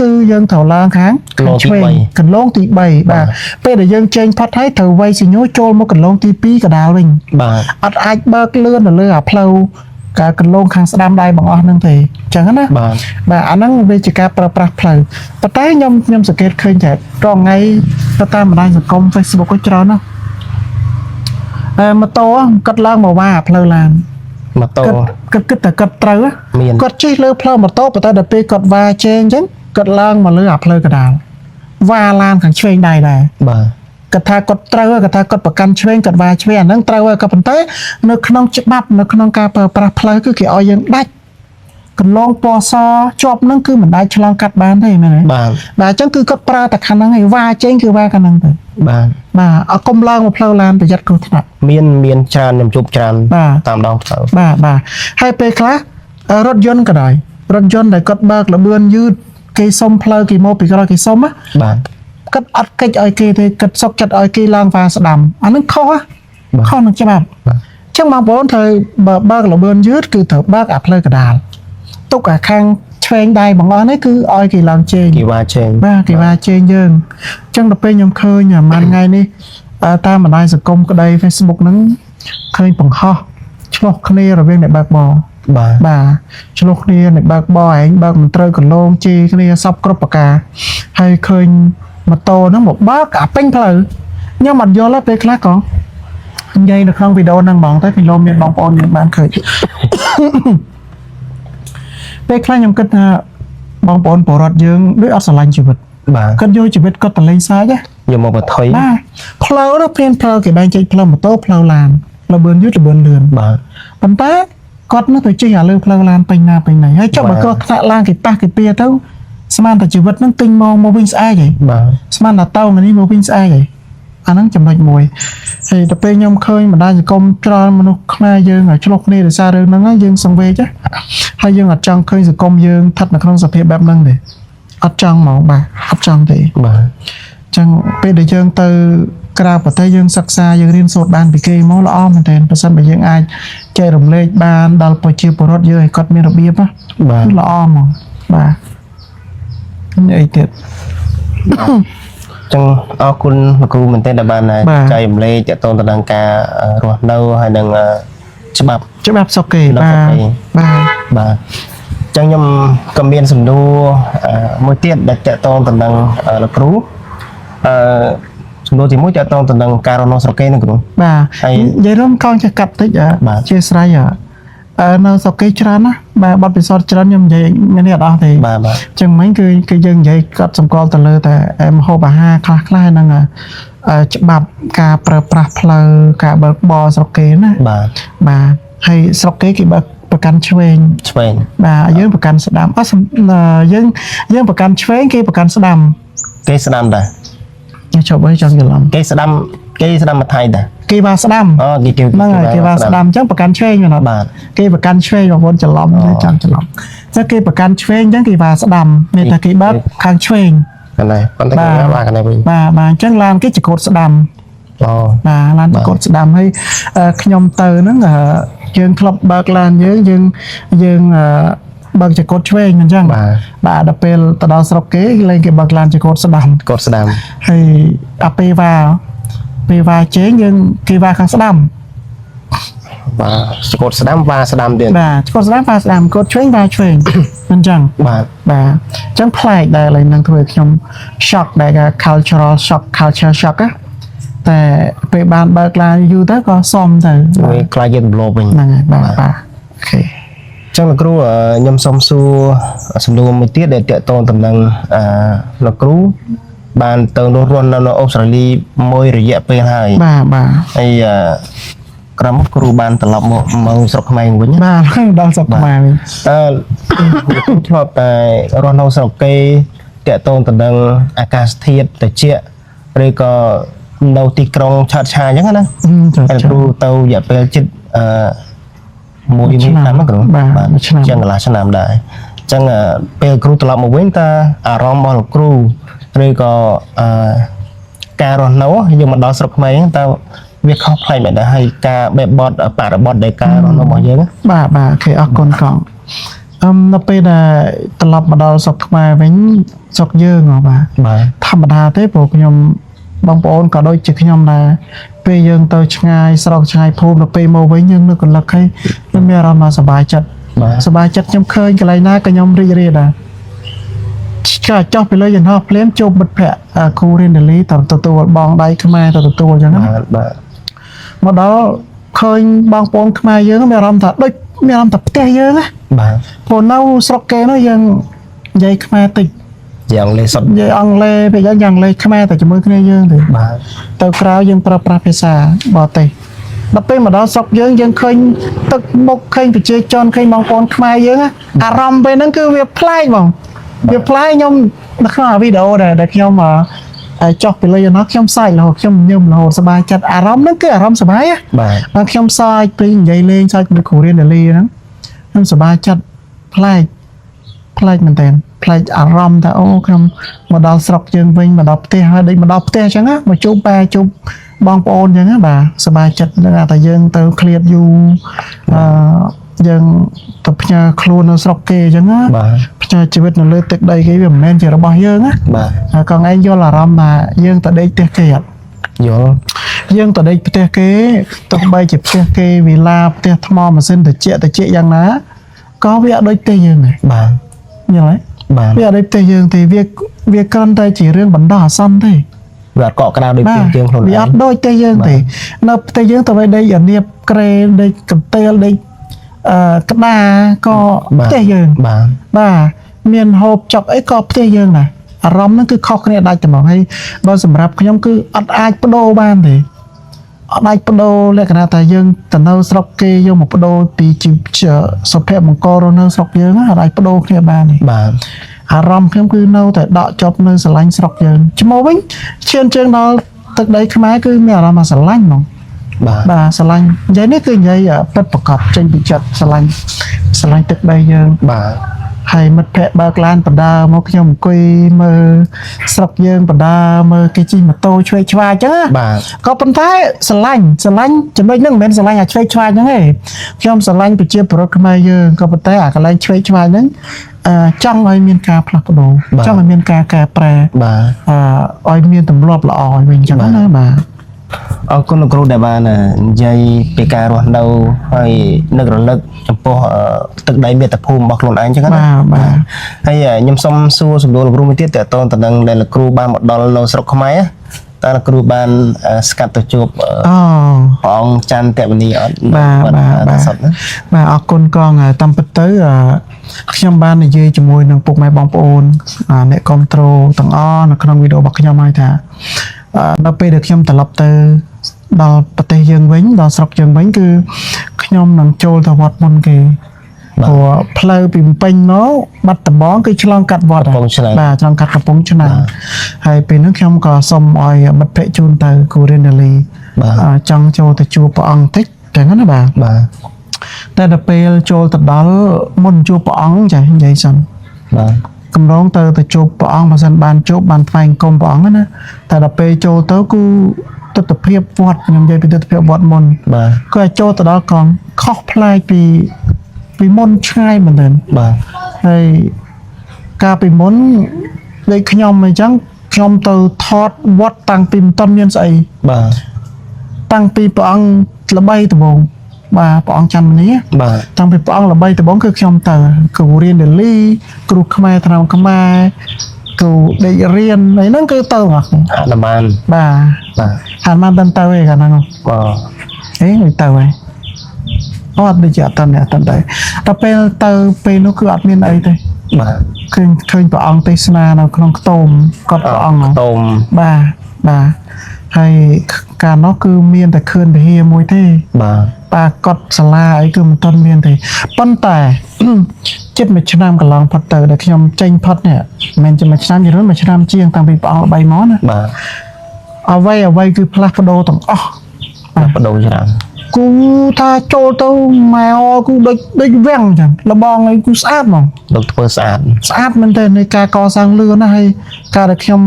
S2: គឺយើងត្រូវឡើងខាងឆ្វេងកន្លងទី3បាទពេលដែលយើងជែងផុតហើយត្រូវវាយសញ្ញូចូលមកកន្លងទី2កដាលវិញ
S1: បាទ
S2: អត់អាចបើកលឿនទៅលើអាផ្លូវការកន្លងខាងស្ដាំដៃបងអស់ហ្នឹងទេអញ្ចឹងណា បាទអាហ្នឹងវាជាការប្រើប្រាស់ផ្លូវប៉ុន្តែខ្ញុំសង្កេតឃើញថារងថ្ងៃទៅតាមបណ្ដាញសង្គម Facebook ក៏ច្រើនណាស់ម៉ូតូគាត់ឡើងមកវ៉ាផ្លូវឡាន
S1: ម៉ូតូ
S2: គាត់គិតតែគាត់ត្រូវគាត់ជិះលើផ្លូវម៉ូតូប៉ុន្តែដល់ពេលគាត់វ៉ាជែងអញ្ចឹងគាត់ឡើងមកលើអាផ្លូវកដាលវ៉ាឡានខាងឆ្វេងដៃដែរ
S1: បាទ
S2: គាត់ថាគាត់ត្រូវគាត់ថាគាត់ប្រកាន់ឆ្វេងគាត់វ៉ាឆ្វេងអាហ្នឹងត្រូវក៏ប៉ុន្តែនៅក្នុងច្បាប់នៅក្នុងការប្រើប្រាស់ផ្លូវគឺគេឲ្យយើងដាច់ កន្លងពណ៌សជាប់ហ្នឹងគឺមិនអាចឆ្លងកាត់បានទេមែនទេ
S1: បាទ
S2: បាទអញ្ចឹងគឺគាត់ប្រើតែខាងហ្នឹងឯងវ៉ាចេញគឺវ៉ាខាងហ្នឹងទៅ
S1: បាទ
S2: បាទអត់កុំឡើងមកផ្លូវឡានប្រយ័ត្នគ្រោះថ្នាក់
S1: មានច្រើនខ្ញុំជួបច្រើន
S2: បាទ
S1: តាមដងផ្លូវ
S2: បាទហើយពេលខ្លះរថយន្តក៏ដោយរថយន្តដែលគាត់បើកលបឿនយឺតគេសុំផ្លូវគេមកពីក្រោយគេសុំណា
S1: បាទ
S2: គាត់អត់កិច្ចឲ្យគេទេគាត់សុកចិត្តឲ្យគេឡើងវ៉ាស្ដាំអាហ្នឹងខុសណាខុសនឹងច្បាប់
S1: បាទ
S2: ចឹងបងប្អូនត្រូវបើកលបឿនយឺតគឺត្រូវបើកអាផ្លូវកណ្ដាលទុកអាខាងឆ្វេងដៃបងអស់នេះគឺឲ្យគេឡើងជេង
S1: គេវ៉ាចេញ
S2: បាទគេថាជេងយើងអញ្ចឹងដល់ពេលខ្ញុំឃើញអាមួយថ្ងៃនេះតាមបណ្ដាញសង្គមក្តី Facebook ហ្នឹងឃើញបង្ហោះឆ្លោះគ្នារវាងអ្នកបើកបរ
S1: បាទ
S2: បាទឆ្លោះគ្នាអ្នកបើកបរឯងបើកមិនត្រូវកន្លងជេរគ្នាសពគ្រប់ប្រការហើយឃើញម៉ូតូហ្នឹងមកបើកអាពេញផ្លូវខ្ញុំអត់យល់ទេពេលខ្លះក៏និយាយនៅក្នុងវីដេអូហ្នឹងហ្មងតែពីលោកមានបងប្អូនយើងបានឃើញ ពេលខ្លះខ្ញុំគិតថាបងប្អូនពលរដ្ឋយើងដូចអត់ស្រឡាញ់ជីវិត
S1: បាទ
S2: គាត់យកជីវិតគាត់ទៅលេងសើចណា
S1: យកមកបន្ថយ
S2: បាទផ្លូវនោះព្រានផ្លូវគេបែងចែកផ្លូវម៉ូតូផ្លូវឡានលបឿនយឺតលបឿនលឿន
S1: បាទ
S2: ប៉ុន្តែគាត់នោះទៅជិះអាលើផ្លូវឡានពេញណាពេញណីហើយចុះបើគាត់ថ្នាក់ឡានគេប៉ះគេពៀទៅស្មានតែជីវិតនឹងទិញមកវិញស្អែកហី
S1: បាទ
S2: ស្មានតែតោងនេះមកវិញស្អែកហីអាហ្នឹងចំណុចមួយហើយដល់ពេលខ្ញុំឃើញបណ្ដាញសង្គមច្រើនមនុស្សខ្មែរយើងឲ្យឆ្លោះគ្នាដោយសាររឿងហ្នឹងហើយយើងសង្វេគហើយយើងអត់ចង់ឃើញសង្គមយើងស្ថិតនៅក្នុងសភាពបែបហ្នឹងទេអត់ចង់ហ្មងបាទអត់ចង់ទេ
S1: បាទ
S2: អញ្ចឹងពេលដែលយើងទៅក្រៅប្រទេសយើងសិក្សាយើងរៀនសូត្របានពីគេមកល្អមែនទែនប្រសិនបើយើងអាចចែករំលែកបានដល់ប្រជាពលរដ្ឋយើងឲ្យគាត់មានរបៀបណា
S1: បាទ
S2: គឺល្អហ្មងបាទនេះអីទៀត
S1: ចឹងអរគុណលោកគ្រូមែនទែនដែលបានចែករំលែកតទៅនឹងការរស់នៅហើយនឹងច្បាប់
S2: ច្បាប់សុកគេបាទបាទ
S1: បាទចឹងខ្ញុំក៏មានសំណួរមួយទៀតដែលតទៅនឹងលោកគ្រូសំណួរទី1តទៅនឹងការរស់នៅស្រុកគេនឹងគ្រូ
S2: បាទ
S1: ហើយ
S2: និយាយរួមកងចេះកាត់តិច
S1: បាទ
S2: ជាស្រ័យនៅស្រុកគេច្រើនណាបាទបទពិសោធន៍ច្រើនខ្ញុំនិយាយនេះអត់អស់ទេ
S1: បាទបាទ
S2: ចឹងមិញគឺយើងនិយាយកត់សម្គាល់ទៅលើតែម្ហូបអាហារខ្លះៗហ្នឹងច្បាប់ការប្រើប្រាស់ផ្លូវការបើកបរស្រុកគេណា
S1: បាទ
S2: បាទហើយស្រុកគេបើកប្រកាន់ឆ្វេង
S1: ឆ្វេង
S2: បាទយើងប្រកាន់ស្ដាំយើងប្រកាន់ឆ្វេងគេប្រកាន់ស្ដាំ
S1: គេស្ដាំដែរ
S2: ខ្ញុំចុះបើចង់ច្រឡំ
S1: គេស្ដាំមកថៃដែរ
S2: គេវ៉ាស្ដាំ
S1: អូគេ
S2: ហ្នឹងហើយគេវ៉ាស្ដាំអញ្ចឹងប្រកាន់ឆ្វេងមែនអត់
S1: បាទ
S2: គេប្រកាន់ឆ្វេងបងប្អូនច្រឡំទេចង់ច្រឡំចឹងគេប្រកាន់ឆ្វេងអញ្ចឹងគេវ៉ាស្ដាំមានតែគេបើកខាងឆ្វេង
S1: កន្លែងប៉ុន្តែគេបាទកន្លែងវិញ
S2: បាទអញ្ចឹងឡានគេចកូតស្ដាំ
S1: អូ
S2: បាទឡានចកូតស្ដាំហើយខ្ញុំទៅហ្នឹងយើងធ្លាប់បើកឡានយើងបើកចកូតឆ្វេងអញ្ចឹង បាទដល់ពេលទៅដល់ស្រុកគេលេងគេបើកឡានចកូតស្ដាំ
S1: កត់ស្ដាំ
S2: ហើយអាពេលវ៉ាជេងយើងគេវ៉ាខាងស្ដាំ
S1: បាទកត់ស្ដាំវ៉ាស្ដាំទៀត
S2: បាទចកូតស្ដាំវ៉ាស្ដាំកូតឆ្វេងវ៉ាឆ្វេងអញ្ចឹង
S1: បាទ
S2: បាទអញ្ចឹងប្លែកដែរឡើយនឹងធ្វើឲ្យខ្ញុំ shock ដែរ culture shock ណាតែពេលបានបើកឡានយូរទៅក៏សមទៅ
S1: វាខ្លាចយើងរំលោភវិញ
S2: ហ្នឹងហើយបាទអូខេ
S1: ចឹងលោកគ្រូខ្ញុំសូមសួរសំណួរមួយទៀតដែលតកតងទៅនឹងលោកគ្រូបានទៅរស់នៅអូស្ត្រាលីមួយរយៈពេលហើយ
S2: បាទ
S1: ហើយក្រោយមកគ្រូបានត្រឡប់មកស្រុកខ្មែរវិញ
S2: បាទដល់ស្រុកខ្មែរវិញ
S1: ធ្លាប់តែរស់នៅស្រុកគេតកតងទៅនឹងអាកាសធាតុត្រជាក់ឬក៏នៅទីក្រុងឆើតឆាយអញ្ចឹងណាហើយគ្រូទៅរយៈពេលជិតមួយឆ្នាំហ្នឹងគ្រូចឹងកន្លះឆ្នាំដែរអញ្ចឹងពេលគ្រូត្រឡប់មកវិញតើអារម្មណ៍របស់លោកគ្រូឬក៏ការរស់នៅយើងមកដល់ស្រុកខ្មែរតើវាខុសប្លែកមែនដែរហើយការបែបបទបរិបទនៃការរស់នៅរបស់យើង
S2: បាទអូខេអរគុណកងនៅពេលដែលត្រឡប់មកដល់ស្រុកខ្មែរវិញស្រុកយើងបាទ
S1: បាទ
S2: ធម្មតាទេព្រោះខ្ញុំបងប្អូនក៏ដូចជាខ្ញុំដែរពេលយើងទៅឆ្ងាយស្រុកឆ្ងាយភូមិដល់ពេលមកវិញយើងនៅកន្លឹកហើយខ្ញុំមានអារម្មណ៍ថាសប្បាយចិត្តខ្ញុំឃើញកន្លែងណាក៏ខ្ញុំរីករាយដែរចុះពីលើយន្តហោះភ្លាមជួបមិត្តភ័ក្តិគ្រូរៀនដេលីទៅទទួលបងដៃខ្មែរទៅទទួលអញ្ចឹងណា
S1: បាទ
S2: មកដល់ឃើញបងប្អូនខ្មែរយើងមានអារម្មណ៍ថាដូចមានអារម្មណ៍ថាផ្ទះយើងណា
S1: បាទ
S2: ព្រោះនៅស្រុកគេនោះយើងនិយាយខ្មែរតិច
S1: យ៉ាងលេសុត
S2: និយាយអង់គ្លេសពេលយ៉ាងលេសខ្មែរតែជាមួយគ្នាយើងទេ
S1: បាទ
S2: ទៅក្រៅយើងប្រើប្រាស់ភាសាបរទេស ដល់ពេលមកដល់ស្រុកយើងឃើញទឹកមុខឃើញប្រជាជនឃើញបងប្អូនខ្មែរយើងអារម្មណ៍ពេលហ្នឹងគឺវាប្លែកបងវាប្លែកខ្ញុំនៅក្នុងវីដេអូដែលខ្ញុំចុះពីលើនោះខ្ញុំសើចរហូតខ្ញុំញឹមរហូតសប្បាយចិត្តអារម្មណ៍ហ្នឹងគឺអារម្មណ៍សប្បាយបាទខ្ញុំសើចពីនិយាយលេងសើចពីគ្រូរៀនដាលីហ្នឹងខ្ញុំសប្បាយចិត្តប្លែកមែនតើប្លែកអារម្មណ៍ថាអូខ្ញុំមកដល់ស្រុកយើងវិញមកដល់ផ្ទះហើយដូចមកដល់ផ្ទះអញ្ចឹងមកជួបប៉ែជួបបងប្អូនអញ្ចឹងបាទសប្បាយចិត្តនឹងថាយើងទៅឃ្លាតយូរយើងទៅផ្ញើខ្លួននៅស្រុកគេអញ្ចឹងបាទផ្ញើជីវិតនៅលើទឹកដីគេវាមិនមែនជារបស់យើងណាបាទហើយក៏ឯងយល់អារម្មណ៍ថាយើងទៅដេកផ្ទះគេអត់យល់យើងទៅដេកផ្ទះគេទោះបីជាផ្ទះគេវិឡាផ្ទះថ្មម៉ាស៊ីនត្រជាក់យ៉ាងណាក៏វាអត់ដូចផ្ទះយើងដែរបាទយល់ហើយវាអត់ដូចផ្ទះយើងទេវាគ្រាន់តែជារឿងបណ្ដោះអាសន្នទេវាអត់កក់ក្ដៅដូចផ្ទះយើងខ្លួនឯងវាអត់ដូចផ្ទះយើងទេនៅផ្ទះយើងទៅឲ្យដេកអានៀបក្រែដេកកន្ទេលដេកក្តារក៏ផ្ទះយើងបាទមានហូបចុកអីក៏ផ្ទះយើងដែរអារម្មណ៍ហ្នឹងគឺខុសគ្នាដាច់តែមកហើយបើសម្រាប់ខ្ញុំគឺអត់អាចបដូរបានទេអត់អាចបដូរលក្ខណៈថាយើងទៅនៅស្រុកគេយកមកបដូរពីសុភមង្គលរស់នៅស្រុកយើងអត់អាចបដូរគ្នាបានទេបាទអារម្មណ៍ខ្ញុំគឺនៅតែដកចប់នៅស្រឡាញ់ស្រុកយើងឈ្មោះវិញឈានជើងដល់ទឹកដីខ្មែរគឺមានអារម្មណ៍ថាស្រឡាញ់ហ្មងបាទស្រឡាញ់និយាយនេះគឺនិយាយពិតប្រកបចេញពីចិត្តស្រឡាញ់ទឹកដីយើងបាទហើយមិត្តភ័ក្តិបើកឡានបណ្ដាមកខ្ញុំអង្គុយមើលស្រុកយើងបណ្ដាមើលគេជិះម៉ូតូឆ្វេងឆ្វាយអញ្ចឹងបាទក៏ប៉ុន្តែស្រឡាញ់ចំណុចហ្នឹងមិនមែនស្រឡាញ់អាឆ្វេងឆ្វាយអញ្ចឹងទេខ្ញុំស្រឡាញ់ប្រជាពលរដ្ឋខ្មែរយើងក៏ប៉ុន្តែអាកន្លែងឆ្វេងឆ្វាយហ្នឹងចង់ឲ្យមានការផ្លាស់ប្ដូរចង់ឲ្យមានការកែប្រែបាទឲ្យមានទម្លាប់ល្អឲ្យវិញអញ្ចឹងណាបាទអរគុណលោកគ្រូដែលបាននិយាយពីការរស់នៅហើយនឹករលឹកចំពោះទឹកដីមាតុភូមិរបស់ខ្លួនឯងអញ្ចឹងណាបាទហើយខ្ញុំសូមសួរសំណួរលោកគ្រូមួយទៀតតើតើតនឹងដែលលោកគ្រូបានមកដល់នៅស្រុកខ្មែរតើលោកគ្រូបានស្កាត់ទៅជួបព្រះអង្គច័ន្ទតវនីអត់បាទសតណាបាទអរគុណកងតាមពិតទៅខ្ញុំបាននិយាយជាមួយនឹងពុកម៉ែបងប្អូនអ្នកគ្រប់គ្រងទាំងអស់នៅក្នុងវីដេអូរបស់ខ្ញុំហើយថាដល់ពេលដែលខ្ញុំត្រឡប់ទៅដល់ប្រទេសយើងវិញដល់ស្រុកយើងវិញគឺខ្ញុំនឹងចូលទៅវត្តមុនគេព្រោះផ្លូវពីភ្នំពេញមកបាត់ដំបងគឺឆ្លងកាត់វត្តបាទឆ្លងកាត់កំពង់ឆ្នាំងហើយពេលហ្នឹងខ្ញុំក៏សុំឲ្យមិត្តភ័ក្តិជូនទៅគូរៀនដាលីចង់ចូលទៅជួបព្រះអង្គតិចចឹងណាបាទតែដល់ពេលចូលទៅដល់មុនជួបព្រះអង្គចានិយាយសិនបាទកម្រងទៅជួបព្រះអង្គបើសិនបានជួបបានថ្វាយអង្គមព្រះអង្គណាតែដល់ពេលចូលទៅគឺទស្សនភាពវត្តខ្ញុំនិយាយពីទស្សនភាពវត្តមុនបាទគឺឲ្យចូលទៅដល់កងខុសប្លែកពីមុនឆ្ងាយមែនទែនបាទហើយកាលពីមុនដូចខ្ញុំអញ្ចឹងខ្ញុំទៅថតវត្តតាំងពីមិនទាន់មានស្អីបាទតាំងពីព្រះអង្គល្បីដំបងបាទព្រះអង្គច័ន្ទមនីបាទតាំងពីព្រះអង្គល្បីដំបងគឺខ្ញុំទៅគ្រូរៀនដាលីគ្រូខ្មែរថ្នាំខ្មែរគ្រូដេករៀនអីហ្នឹងគឺទៅអស់ហនុមានបាទហនុមានទៅឯកាលហ្នឹងបាទអេទៅហើយអត់ដូចជាអត់តាន់ទៅដល់ពេលនោះគឺអត់មានអីទេបាទឃើញព្រះអង្គទេសនានៅក្នុងខ្ទមគាត់ព្រះអង្គខ្ទមបាទហើយកាលនោះគឺមានតែខឿនវិហារមួយទេបាទកត់សាលាអីគឺមិនទាន់មានទេប៉ុន្តែជិតមួយឆ្នាំកន្លងផុតទៅដែលខ្ញុំចេញផុតនេះមិនមែនជាមួយឆ្នាំយឺនមួយឆ្នាំជាងតាំងពីព្រះអង្គល្បីមកណាបាទអ្វីគឺផ្លាស់ប្ដូរទាំងអស់ផ្លាស់ប្ដូរច្រើនគូថាចូលទៅម៉ែគឺដូចវាំងចឹងលបងអីគឺស្អាតហ្មងលោកធ្វើស្អាតមែនតើនៃការកសាងលឿនណាហើយការដែលខ្ញុំ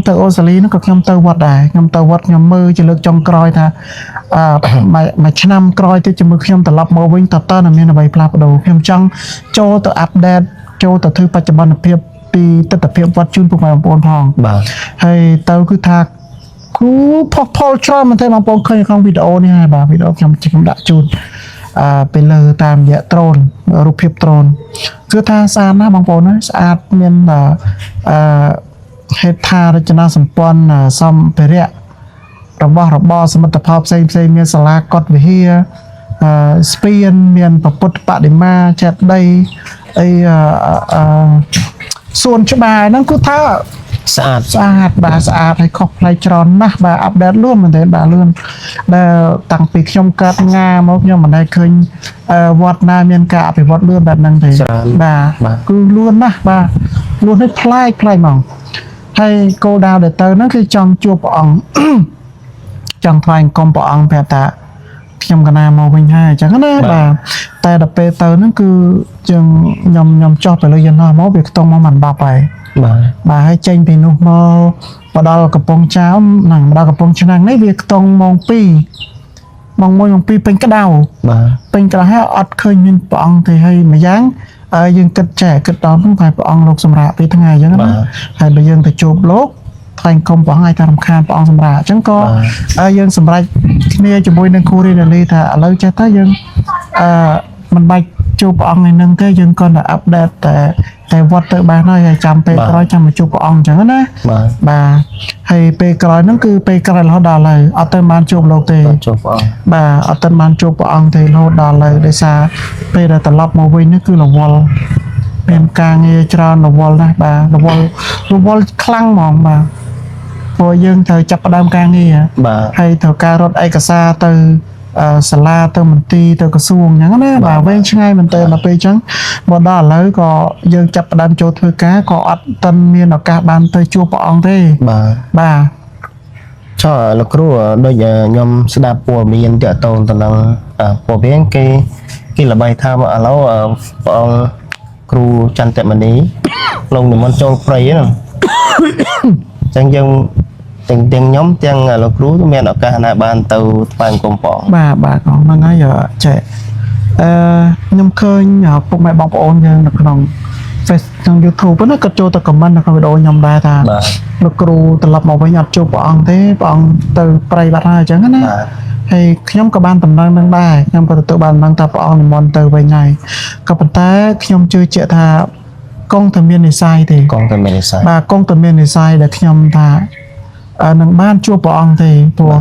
S2: ទៅអូស្ត្រាលីហ្នឹងក៏ខ្ញុំទៅវត្តដែរខ្ញុំមើលជាលើកចុងក្រោយថាមួយឆ្នាំក្រោយទៀតជាមួយខ្ញុំត្រឡប់មកវិញតើនៅមានអ្វីផ្លាស់ប្ដូរខ្ញុំចង់ចូលទៅអាប់ដេតចូលទៅធ្វើបច្ចុប្បន្នភាពពីទស្សនវិជ្ជាវត្តជូនពុកម៉ែបងប្អូនផងបាទហើយទៅគឺថាគូផុសផុលច្រើនមែនទេបងប្អូនឃើញក្នុងវីដេអូនេះហើយបាទវីដេអូខ្ញុំដាក់ជូនពេលលើតាមរយៈដ្រូនរូបភាពដ្រូនគឺថាស្អាតណាស់បងប្អូនណាស្អាតមានហេដ្ឋារចនាសម្ព័ន្ធសម្ភារៈរបស់របរសមិទ្ធផលផ្សេងមានសាលាកុដិវិហារស្ពានមានព្រះពុទ្ធបដិមាចេតិយអីសួនច្បារហ្នឹងគឺថា
S1: ស្អាត
S2: ស្អាតបាទស្អាតហើយខុសផ្លៃច្រើនណាស់បាទអាប់ដេតលឿនមែនទេបាទលឿនដែលតាំងពីខ្ញុំកើតងាមកខ្ញុំមិនដែលឃើញវត្តណាមានការអភិវឌ្ឍលឿនបែបហ្នឹងទេបាទគឺលឿនណាស់បាទលឿនឲ្យប្លែកហ្មងហើយគោលដៅដែលទៅហ្នឹងគឺចង់ជួបព្រះអង្គ ចង់ថ្វាយអង្គមព្រះអង្គប្រាប់ថាខ្ញុំកណាមកវិញហើយអញ្ចឹងណាបាទតែដល់ពេលទៅហ្នឹងគឺយើងខ្ញុំចុះទៅលើយន្តហោះមកវាខ្ទង់មកមិន10ហើយបាទហើយចេញពីនោះមកដល់កំពង់ចាមហ្នឹងមកដល់កំពង់ឆ្នាំងនេះវាខ្ទង់ម៉ោង2ម៉ោង1ម៉ោង2ពេញក្តៅបាទពេញក្តៅហើយអត់ឃើញមានព្រះអង្គទេហើយម្យ៉ាងយើងគិតដល់ហ្នឹងតែព្រះអង្គលោកសម្រាប់ពេលថ្ងៃអញ្ចឹងណាហើយបើយើងទៅជួបលោកថ្លែងគុំព្រះអង្គឲ្យតែរំខានព្រះអង្គសម្រាប់អញ្ចឹងក៏យើងសម្រេចគ្នាជាមួយនឹងគូរីណាលីថាឥឡូវចេះតែយើងមិនបាច់ជួបព្រះអង្គឯនឹងទេយើងគាត់តែអាប់ដេតតែវត្តទៅបានហើយចាំពេលក្រោយចាំមកជួបព្រះអង្គអញ្ចឹងណាបាទហើយពេលក្រោយហ្នឹងគឺពេលក្រោយរហូតដល់ហើយអត់ទៅបានជួបលោកទេជួបព្រះអង្គបាទអត់ទៅបានជួបព្រះអង្គទេរហូតដល់ហើយដោយសារពេលដែលត្រឡប់មកវិញហ្នឹងគឺរវល់មានការងារច្រើនរវល់ណាស់បាទរវល់ខ្លាំងហ្មងបាទព្រោះយើងត្រូវចាប់ផ្ដើមការងារបាទហើយត្រូវការរត់ឯកសារទៅសាលាទៅមន្ទីរទៅក្រសួងអញ្ចឹងណាបាទវែងឆ្ងាយមែនតើដល់ពេលអញ្ចឹងមកដល់ឥឡូវក៏យើងចាប់ផ្ដើមចូលធ្វើការក៏អត់ទាន់មានឱកាសបានទៅជួបព្រះអង្គទេបាទ
S1: ចុះលោកគ្រូដូចខ្ញុំស្ដាប់ព័ត៌មានទាក់ទងទៅនឹងព័ត៌មានគេល្បីថាឥឡូវព្រះអង្គគ្រូចន្ទមនីលោកនិមន្តចូលព្រៃហ្នឹងអញ្ចឹងយើងទាំងខ្ញុំទាំងលោកគ្រូមានឱកាសណាបានទៅថ្វាយអង្គមព្រះអង្គ
S2: បាទហ្នឹងហើយចេះខ្ញុំឃើញពុកម៉ែបងប្អូនយើងនៅក្នុង Facebook ក្នុង YouTube ហ្នឹងក៏ចូលទៅ comment នៅក្នុងវីដេអូខ្ញុំដែរថាលោកគ្រូត្រឡប់មកវិញអត់ជួបព្រះអង្គទេព្រះអង្គទៅព្រៃបាត់ហើយអញ្ចឹងណាហើយខ្ញុំក៏បានតំណែងនឹងដែរខ្ញុំក៏ទទួលបានតំណែងថាព្រះអង្គនិមន្តទៅវិញហើយក៏ប៉ុន្តែខ្ញុំជឿជាក់ថាគង់តែមាននិស័យទេ
S1: គង់តែមាននិស័យ
S2: បាទគង់តែមាននិស័យដែលខ្ញុំថានឹងបានជួបព្រះអង្គទេព្រោះ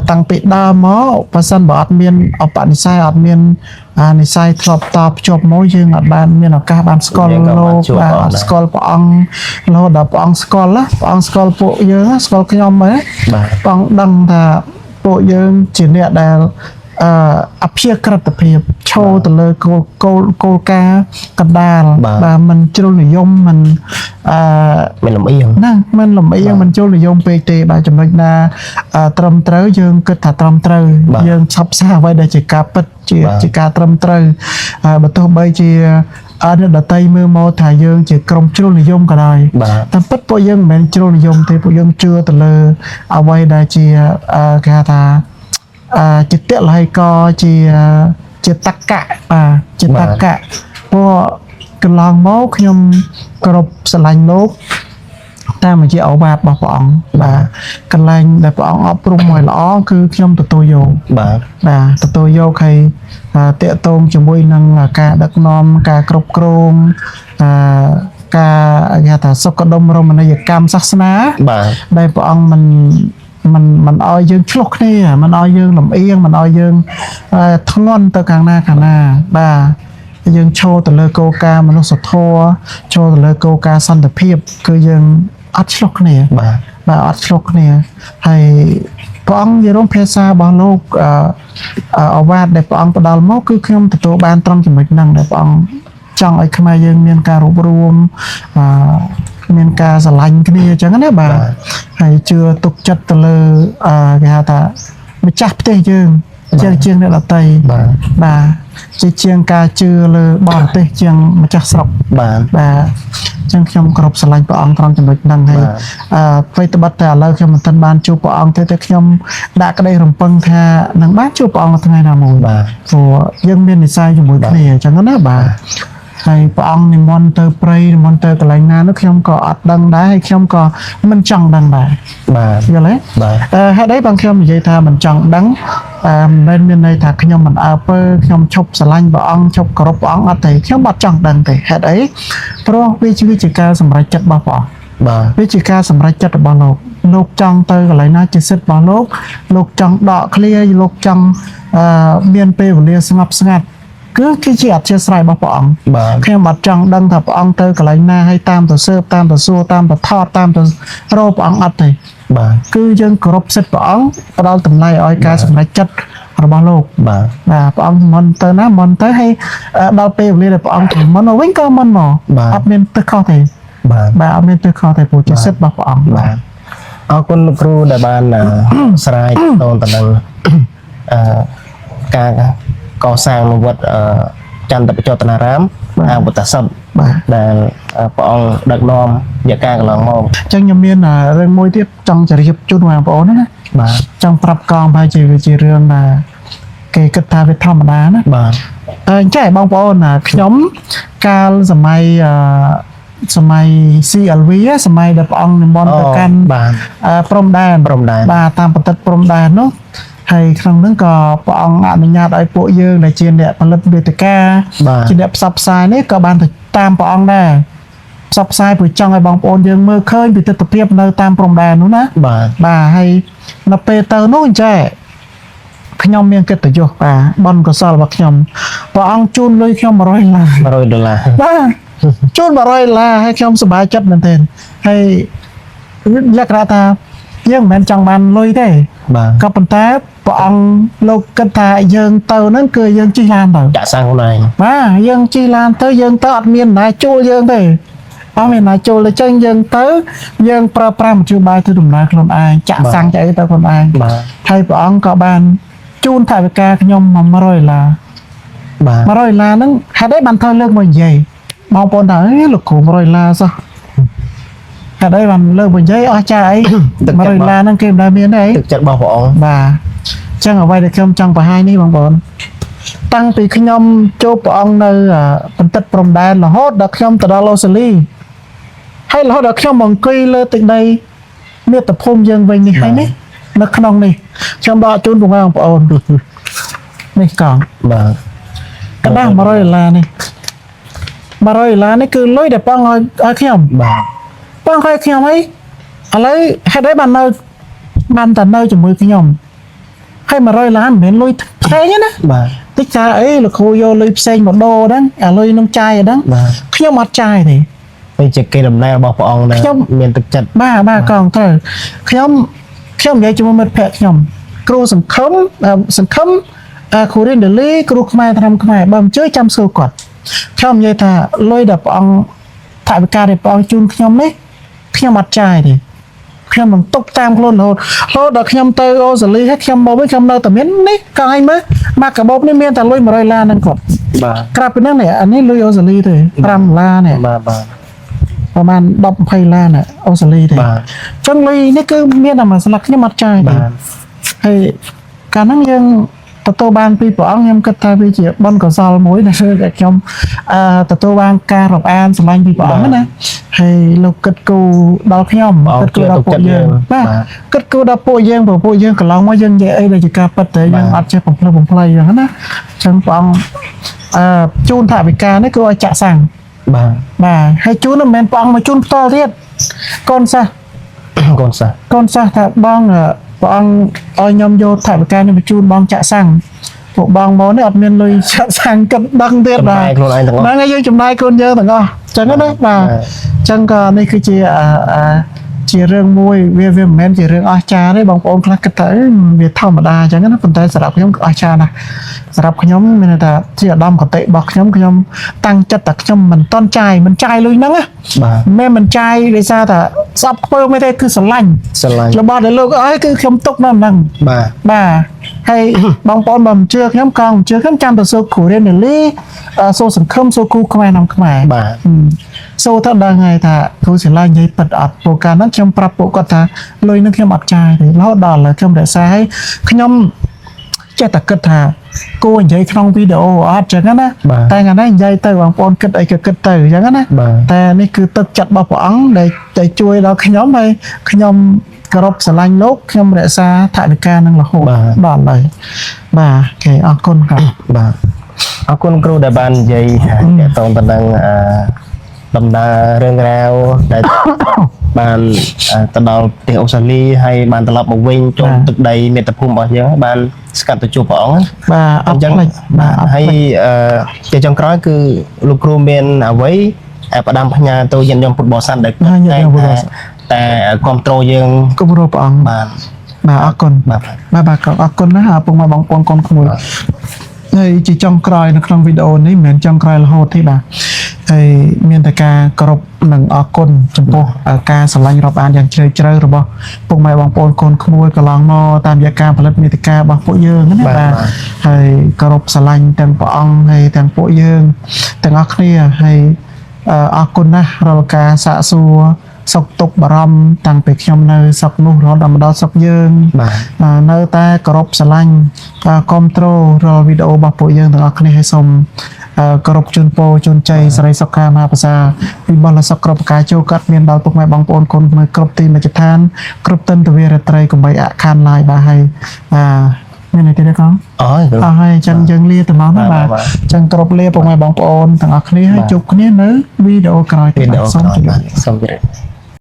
S2: តាំងពីដើមមកបើសិនបើអត់មានអបនិស័យអត់មាននិស័យធ្លាប់តភ្ជាប់មកយើងអត់បានមានឱកាសបានស្គាល់លោកបាទអត់ស្គាល់ព្រះអង្គរហូតដល់ព្រះអង្គស្គាល់ព្រះអង្គស្គាល់ពួកយើងស្គាល់ខ្ញុំហ្នឹងព្រះអង្គដឹងថាពួកយើងជាអ្នកដែលអភិក្រិតភាពឈរទៅលើគោលការណ៍កណ្ដាលបាទមិនជ្រុលនិយមមិន
S1: មិនលំអៀង
S2: ណាមិនលំអៀងមិនជ្រុលនិយមពេកទេបាទចំណុចណាត្រឹមត្រូវយើងគិតថាត្រឹមត្រូវយើងឆាប់សារអ្វីដែលជាការពិតជាការត្រឹមត្រូវបើទោះបីជាអ្នកដតីមើលមកថាយើងជាក្រុមជ្រុលនិយមក៏ដោយតែពិតពួកយើងមិនមែនជ្រុលនិយមទេពួកយើងជឿទៅលើអ្វីដែលជាគេហៅថាជាតលហើយកជាតកៈបាទជាតកៈព្រោះកន្លងមកខ្ញុំគ្រប់ស្រឡាញ់លោកតាមរយៈឱវាទរបស់ព្រះអង្គបាទកន្លែងដែលព្រះអង្គអប់រំឲ្យល្អគឺខ្ញុំទទួលយកបាទទទួលយកឲ្យតេតងជាមួយនឹងការដឹកនាំការគ្រប់គ្រងការគេថាសុខដុមរមណីយកម្មសាសនាដែលព្រះអង្គមិនឲ្យយើងឆ្លោះគ្នាមិនឲ្យយើងលំអៀងមិនឲ្យយើងធ្ងន់ទៅខាងណាបាទយើងឈរទៅលើគោលការណ៍មនុស្សធម៌ឈរទៅលើគោលការណ៍សន្តិភាពគឺយើងអត់ឆ្លោះគ្នាបាទអត់ឆ្លោះគ្នាហើយព្រះអង្គនិយាយរំភាសារបស់លោកអវាទដែលព្រះអង្គផ្ដល់មកគឺខ្ញុំទទួលបានត្រង់ចំណុចហ្នឹងដែលព្រះអង្គចង់ឲ្យខ្មែរយើងមានការរួបរวมមានការស្រឡាញ់គ្នាអញ្ចឹងណាបាទហើយជឿទុកចិត្តទៅលើគេហៅថាម្ចាស់ផ្ទះយើងជាងអ្នកដតីបាទជាងការជឿលើបរទេសជាងម្ចាស់ស្រុកបាទអញ្ចឹងខ្ញុំគោរពស្រឡាញ់ព្រះអង្គត្រង់ចំណុចហ្នឹងហើយអ្វីត្បិតតែឥឡូវខ្ញុំមិនទាន់បានជួបព្រះអង្គទេតែខ្ញុំដាក់ក្តីរំពឹងថានឹងបានជួបព្រះអង្គថ្ងៃណាមួយបាទព្រោះយើងមាននិស្ស័យជាមួយគ្នាអញ្ចឹងណាបាទហើយព្រះអង្គនិមន្តទៅព្រៃនិមន្តទៅកន្លែងណានោះខ្ញុំក៏អត់ដឹងដែរហើយខ្ញុំក៏មិនចង់ដឹងដែរ
S1: បាទ
S2: យល់ទេហេតុអីបងខ្ញុំនិយាយថាមិនចង់ដឹងមិនមានន័យថាខ្ញុំមិនអើពើខ្ញុំឈប់ស្រឡាញ់ព្រះអង្គឈប់គោរពព្រះអង្គអត់ទេខ្ញុំអត់ចង់ដឹងទេហេតុអីព្រោះវាជាការសម្រេចចិត្តរបស់ព្រះអង្គវាជាការសម្រេចចិត្តរបស់លោកចង់ទៅកន្លែងណាជាសិទ្ធិរបស់លោកចង់ដកឃ្លាលោកចង់មានពេលវេលាស្ងប់ស្ងាត់ គឺជាអធិស្ស្រ័យរបស់ព្រះអង្គ
S1: បាទ
S2: ខ្ញុំអត់ចង់ដឹងថាព្រះអង្គទៅកន្លែងណាឲ្យតាមទៅស៊ើបតាមទៅសួរតាមទៅថតតាមទៅរកព្រះអង្គអត់ទេ
S1: បាទ
S2: គឺយើងគោរពសិទ្ធិព្រះអង្គផ្ដល់តម្លៃឲ្យការសម្រេចចិត្តរបស់លោក
S1: បាទ
S2: បាទព្រះអង្គមិនទៅណាមិនទៅឲ្យដល់ពេលវេលាដែលព្រះអង្គមិនមកវិញក៏មិនមកអត់មានទឹកខុសទេ
S1: បាទ
S2: បាទអត់មានទឹកខុសទេព្រោះជាសិទ្ធិរបស់ព្រះអង្គ
S1: បាទអរគុណលោកគ្រូដែលបានស្រាយតទៅនឹងការកសាងវត្តចន្ទបច្ចតនារាមអាវុត្តសព
S2: បាទ
S1: ដែលព្រះអង្គដឹកនាំយកការកន្លងមក
S2: អញ្ចឹងខ្ញុំមានរឿងមួយទៀតចង់ជម្រាបជូនបងប្អូនណា
S1: បាទ
S2: ចង់ប្រាប់កងប្រហែលជាវាជារឿងគេគិតថាវាធម្មតាណា
S1: បាទ
S2: អញ្ចឹងបងប្អូនខ្ញុំកាលសម័យCLV សម័យដែលព្រះអង្គនិមន្តទៅកាន់
S1: បាទ
S2: ព្រំដែន
S1: ព្រំដែន
S2: បាទតាមបន្ទិតព្រំដែននោះហើយក្នុងនោះក៏ព្រះអង្គអនុញ្ញាតឲ្យពួកយើងដែលជាអ្នកផលិតវេទិកា
S1: បាទ
S2: ជាអ្នកផ្សព្វផ្សាយនេះក៏បានទៅតាមព្រះអង្គដែរផ្សព្វផ្សាយព្រោះចង់ឲ្យបងប្អូនយើងមើលឃើញពីទស្សនវិជ្ជានៅតាមព្រំដែននោះណា
S1: បាទ
S2: បាទហើយនៅពេលទៅនោះអញ្ចឹងខ្ញុំមានកិត្តិយសបាទបនកុសលរបស់ខ្ញុំព្រះអង្គជូនលុយខ្ញុំ$100
S1: $100
S2: បាទជូន$100ហើយខ្ញុំសប្បាយចិត្តមែនទែនហើយលក្ខណៈថាយើងមិនមែនចង់បានលុយទេ
S1: បាទ
S2: ក៏ប៉ុន្តែព្រះអង្គលោកគិតថាយើងទៅហ្នឹងគឺយើងជិះឡានទៅ
S1: ចាក់សាំងខ្លួនឯង
S2: បាទយើងជិះឡានទៅយើងទៅអត់មានណាជួលយើងទេអត់មានណាជួលទេចឹងយើងទៅយើងប្រើប្រាស់មធ្យោបាយធ្វើដំណើរខ្លួនឯងចាក់សាំងចាក់អីទៅខ្លួនឯង
S1: បាទ
S2: ហើយព្រះអង្គក៏បានជូនថវិកាខ្ញុំ$100
S1: បាទ
S2: $100ហ្នឹងហេតុអីបានត្រូវលើកមកនិយាយបងប្អូនថាលោកគ្រូ$100សោះហេតុអីបានលើកមកនិយាយអស់ចាអី$100ហ្នឹងគេមិនដែលមានទេ
S1: ទឹកចិត្តរបស់ព្រះអង្គ
S2: បាទអញ្ចឹងអ្វីដែលខ្ញុំចង់បង្ហាញនេះបងប្អូនតាំងពីខ្ញុំចូលព្រះអង្គនៅបន្ទិតព្រំដែនរហូតដល់ខ្ញុំទៅដល់អូស្ត្រាលីហើយរហូតដល់ខ្ញុំអង្គុយលើទឹកដីមាតុភូមិយើងវិញនេះហើយនេះនៅក្នុងនេះខ្ញុំដកជូនបងប្អូននេះកង
S1: បាទ
S2: កណ្ដាស់$100នេះ$100នេះគឺលុយដែលបងឲ្យខ្ញុំ
S1: បាទ
S2: បងឲ្យខ្ញុំអីឥឡូវហេតុអីបានតែនៅជាមួយខ្ញុំហើយ$100មិនមែនលុយផ្សេងទេណា
S1: បាទ
S2: តិចថាអីលោកគ្រូយកលុយផ្សេងមកដូរហ្នឹងអាលុយនឹងចាយហ្នឹង
S1: បាទ
S2: ខ្ញុំអត់ចាយទេ
S1: វាជាគេដំណើររបស់ព្រះអង្គដែល
S2: ខ្ញុំ
S1: មានទឹកចិត្ត
S2: បាទកងត្រូវខ្ញុំនិយាយជាមួយមិត្តភក្តិខ្ញុំគ្រូសង្ឃឹមគ្រូរៀនដេលីគ្រូខ្មែរតាមខ្មែរបើមិនជួយចាំសួរគាត់ខ្ញុំនិយាយថាលុយដែលព្រះអង្គថវិកាដែលព្រះអង្គជូនខ្ញុំនេះខ្ញុំអត់ចាយទេខ្ញុំនឹងទុកតាមខ្លួនរហូតដល់ខ្ញុំទៅអូស្ត្រាលីហើយខ្ញុំមកវិញខ្ញុំនៅតែមាននេះកឲ្យមើលមកកាបូបនេះមានតែលុយ$100ហ្នឹងគាត់
S1: បាទ
S2: ក្រាបពីហ្នឹងនេះអានេះលុយអូស្ត្រាលីទេ$5នេះ
S1: បាទបាទ
S2: ប្រហែល$10-20ណាអូស្ត្រាលីទេ
S1: បាទ
S2: អញ្ចឹងលុយនេះគឺមានតែមួយស្លឹកខ្ញុំអត់ចាយទេ
S1: បាទ
S2: ហើយកាលហ្នឹងយើងទទួលបានពីព្រះអង្គខ្ញុំគិតថាវាជាបុណ្យកុសលមួយដែលខ្ញុំទទួលបានការរាប់អានសម្លាញ់ពីព្រះអង្គណាហើយលោកគិតគូរដល់ខ្ញុំគិតគូរដល់ពួកយើងបាទគិតគូរដល់ពួកយើងព្រោះពួកយើងកន្លងមកយើងនិយាយអីដែលជាការពិតតែយើងអត់ចេះបំផ្លិចបំផ្លៃអញ្ចឹងណាអញ្ចឹងព្រះអង្គជូនថវិកានេះគឺឲ្យចាក់សាំង
S1: បាទ
S2: បាទហើយជូនមិនមែនព្រះអង្គមកជូនផ្ទាល់ទៀតកូនសាស
S1: កូនសាស
S2: កូនសាសថាបងព្រះអង្គឲ្យខ្ញុំយកថវិកានេះមកជូនបងចាក់សាំងពួកបងមកនេះអត់មានលុយចាក់សាំងគិតដឹងទៀត
S1: ចំ
S2: បា
S1: ណាយ
S2: ទ
S1: ខ្លួនឯងទាំងអស់
S2: ហ្នឹងហើយយើងចំណាយខ្លួនយើងទាំងអស់អញ្ចឹងណាបាទអញ្ចឹងក៏នេះគឺជាជារឿងមួយវាមិនមែនជារឿងអស្ចារ្យទេបងប្អូនខ្លះគិតថាវាធម្មតាអញ្ចឹងណាប៉ុន្តែសម្រាប់ខ្ញុំគឺអស្ចារ្យណាស់សម្រាប់ខ្ញុំមានន័យថាជាឧត្តមគតិរបស់ខ្ញុំតាំងចិត្តថាខ្ញុំមិនតន់ចាយមិនចាយលុយហ្នឹងណា
S1: បាទ
S2: មិនចាយដោយសារថាស្អប់ខ្ពើមិនទេគឺស្រឡាញ់
S1: ស្រឡាញ់
S2: របស់ដែលលោកអើយគឺខ្ញុំទុកនៅហ្នឹង
S1: បាទ
S2: បាទហើយបងប្អូនបើមិនជឿខ្ញុំក៏មិនជឿខ្ញុំចាំទៅសូគ្រូរៀនលីសូសង្ឃឹមសូគ្រូខ្មែរនាំខ្មែរ
S1: បាទ
S2: សូទៅដឹងហើយថាគ្រូសិលានិយាយពិតអត់ព្រោះកាលហ្នឹងខ្ញុំប្រាប់ពួកគាត់ថាលុយហ្នឹងខ្ញុំអត់ចាយទេរហូតដល់ឥឡូវខ្ញុំរក្សាហើយខ្ញុំចេះតែគិតថាគួរនិយាយក្នុងវីដេអូអត់ចឹងណាតែថ្ងៃនេះនិយាយទៅបងប្អូនគិតអីក៏គិតទៅចឹងណា
S1: បាទ
S2: តែនេះគឺទឹកចិត្តរបស់ព្រះអង្គដែលជួយដល់ខ្ញុំហើយខ្ញុំគោរពស្រឡាញ់លោកខ្ញុំរក្សាថវិកានឹងរហូតដល់ឥឡូវបាទអូខេអរគុណครับ
S1: បាទអរគុណគ្រូដែលបាននិយាយទាក់ទងទៅនឹងដំណើររឿងរ៉ាវដែល បានទៅដល់ប្រទេសអូស្ត្រាលីហើយបានត្រឡប់មកវិញចូលទឹកដីមាតុភូមិរបស់យើងបានស្កាត់ទៅជួបព្រះអង្គ
S2: បាទអញ្ចឹង
S1: បាទហើយជាចុងក្រោយគឺលោកគ្រូមានអ្វីផ្ដាំផ្ញើទៅយានយមពុទ្ធបរិស័ទដែលតែគ្រប់គ្រងយើង
S2: គ្រប់គ្រងព្រះអង្គ
S1: បាទ
S2: អរគុណបាទអរគុណណាស់ពុកម៉ែបងប្អូនកូនក្មួយហើយជាចុងក្រោយនៅក្នុងវីដេអូនេះមិនមែនចុងក្រោយរហូតទេបាទហើយមានតែការគោរពនិងអរគុណចំពោះការស្រឡាញ់រាប់អានយ៉ាងជ្រាលជ្រៅរបស់ពុកម៉ែបងប្អូនកូនក្មួយកន្លងមកតាមរយៈការផលិតមាតិការបស់ពួកយើងណាបាទហើយគោរពស្រឡាញ់ទាំងព្រះអង្គហើយទាំងពួកយើងទាំងអស់គ្នាហើយអរគុណណាស់រាល់ការសាកសួរសុខទុក្ខបារម្ភតាំងពីខ្ញុំនៅស្រុកនោះរហូតដល់មកដល់ស្រុកយើងនៅតែគោរពស្រឡាញ់គ្រប់គ្រងរាល់វីដេអូរបស់ពួកយើងទាំងអស់គ្នាឲ្យសូមគោរពជូនពរជូនជ័យសិរីសុខកាមហាភាសាពីបលសុខគ្រប់ប្រការចូលកាត់មានដល់ពុកម៉ែបងប្អូនកូនមើលគ្រប់ទីមជ្ឈដ្ឋានគ្រប់ទិនទវេរត្រីកុំបីអខានឡាយបាទហើយមានអីទៀតទេកងហើយចឹងយើងលាទៅមកណាបាទចឹងគ្រប់លាពុកម៉ែបងប្អូនទាំងអស់គ្នាហើយជួបគ្នានៅវីដេអូក្រោយទៀតសូមជម្រាប